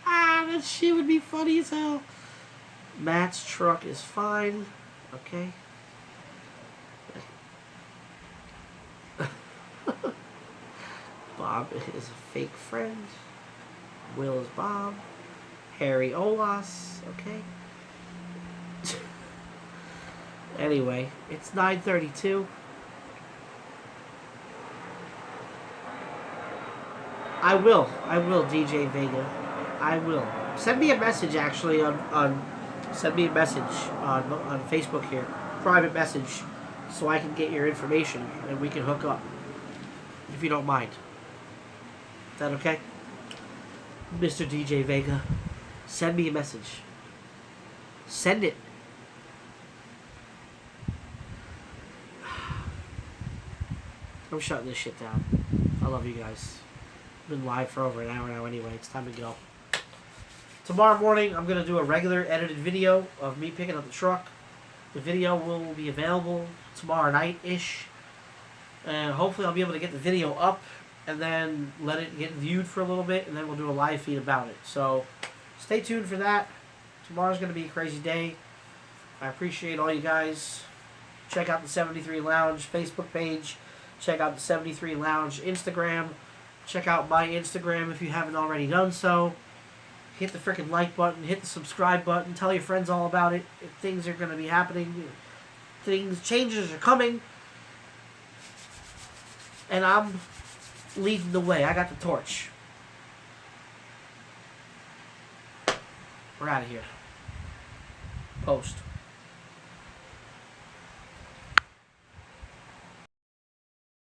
That shit would be funny as hell. Matt's truck is fine. Okay. Bob is a fake friend. Will is Bob. Harry Olas. Okay. Anyway, it's 9:32. I will, DJ Vega. I will. Send me a message, actually, send me a message on Facebook here. Private message, so I can get your information and we can hook up. If you don't mind. Is that okay? Mr. DJ Vega, send me a message. Send it. I'm shutting this shit down. I love you guys. Been live for over an hour now anyway. It's time to go. Tomorrow morning, I'm going to do a regular edited video of me picking up the truck. The video will be available tomorrow night-ish. And hopefully I'll be able to get the video up and then let it get viewed for a little bit, and then we'll do a live feed about it. So stay tuned for that. Tomorrow's going to be a crazy day. I appreciate all you guys. Check out the 73 Lounge Facebook page. Check out the 73 Lounge Instagram. Check out my Instagram if you haven't already done so. Hit the freaking like button. Hit the subscribe button. Tell your friends all about it. Things are going to be happening. Changes are coming. And I'm leading the way. I got the torch. We're out of here. Post.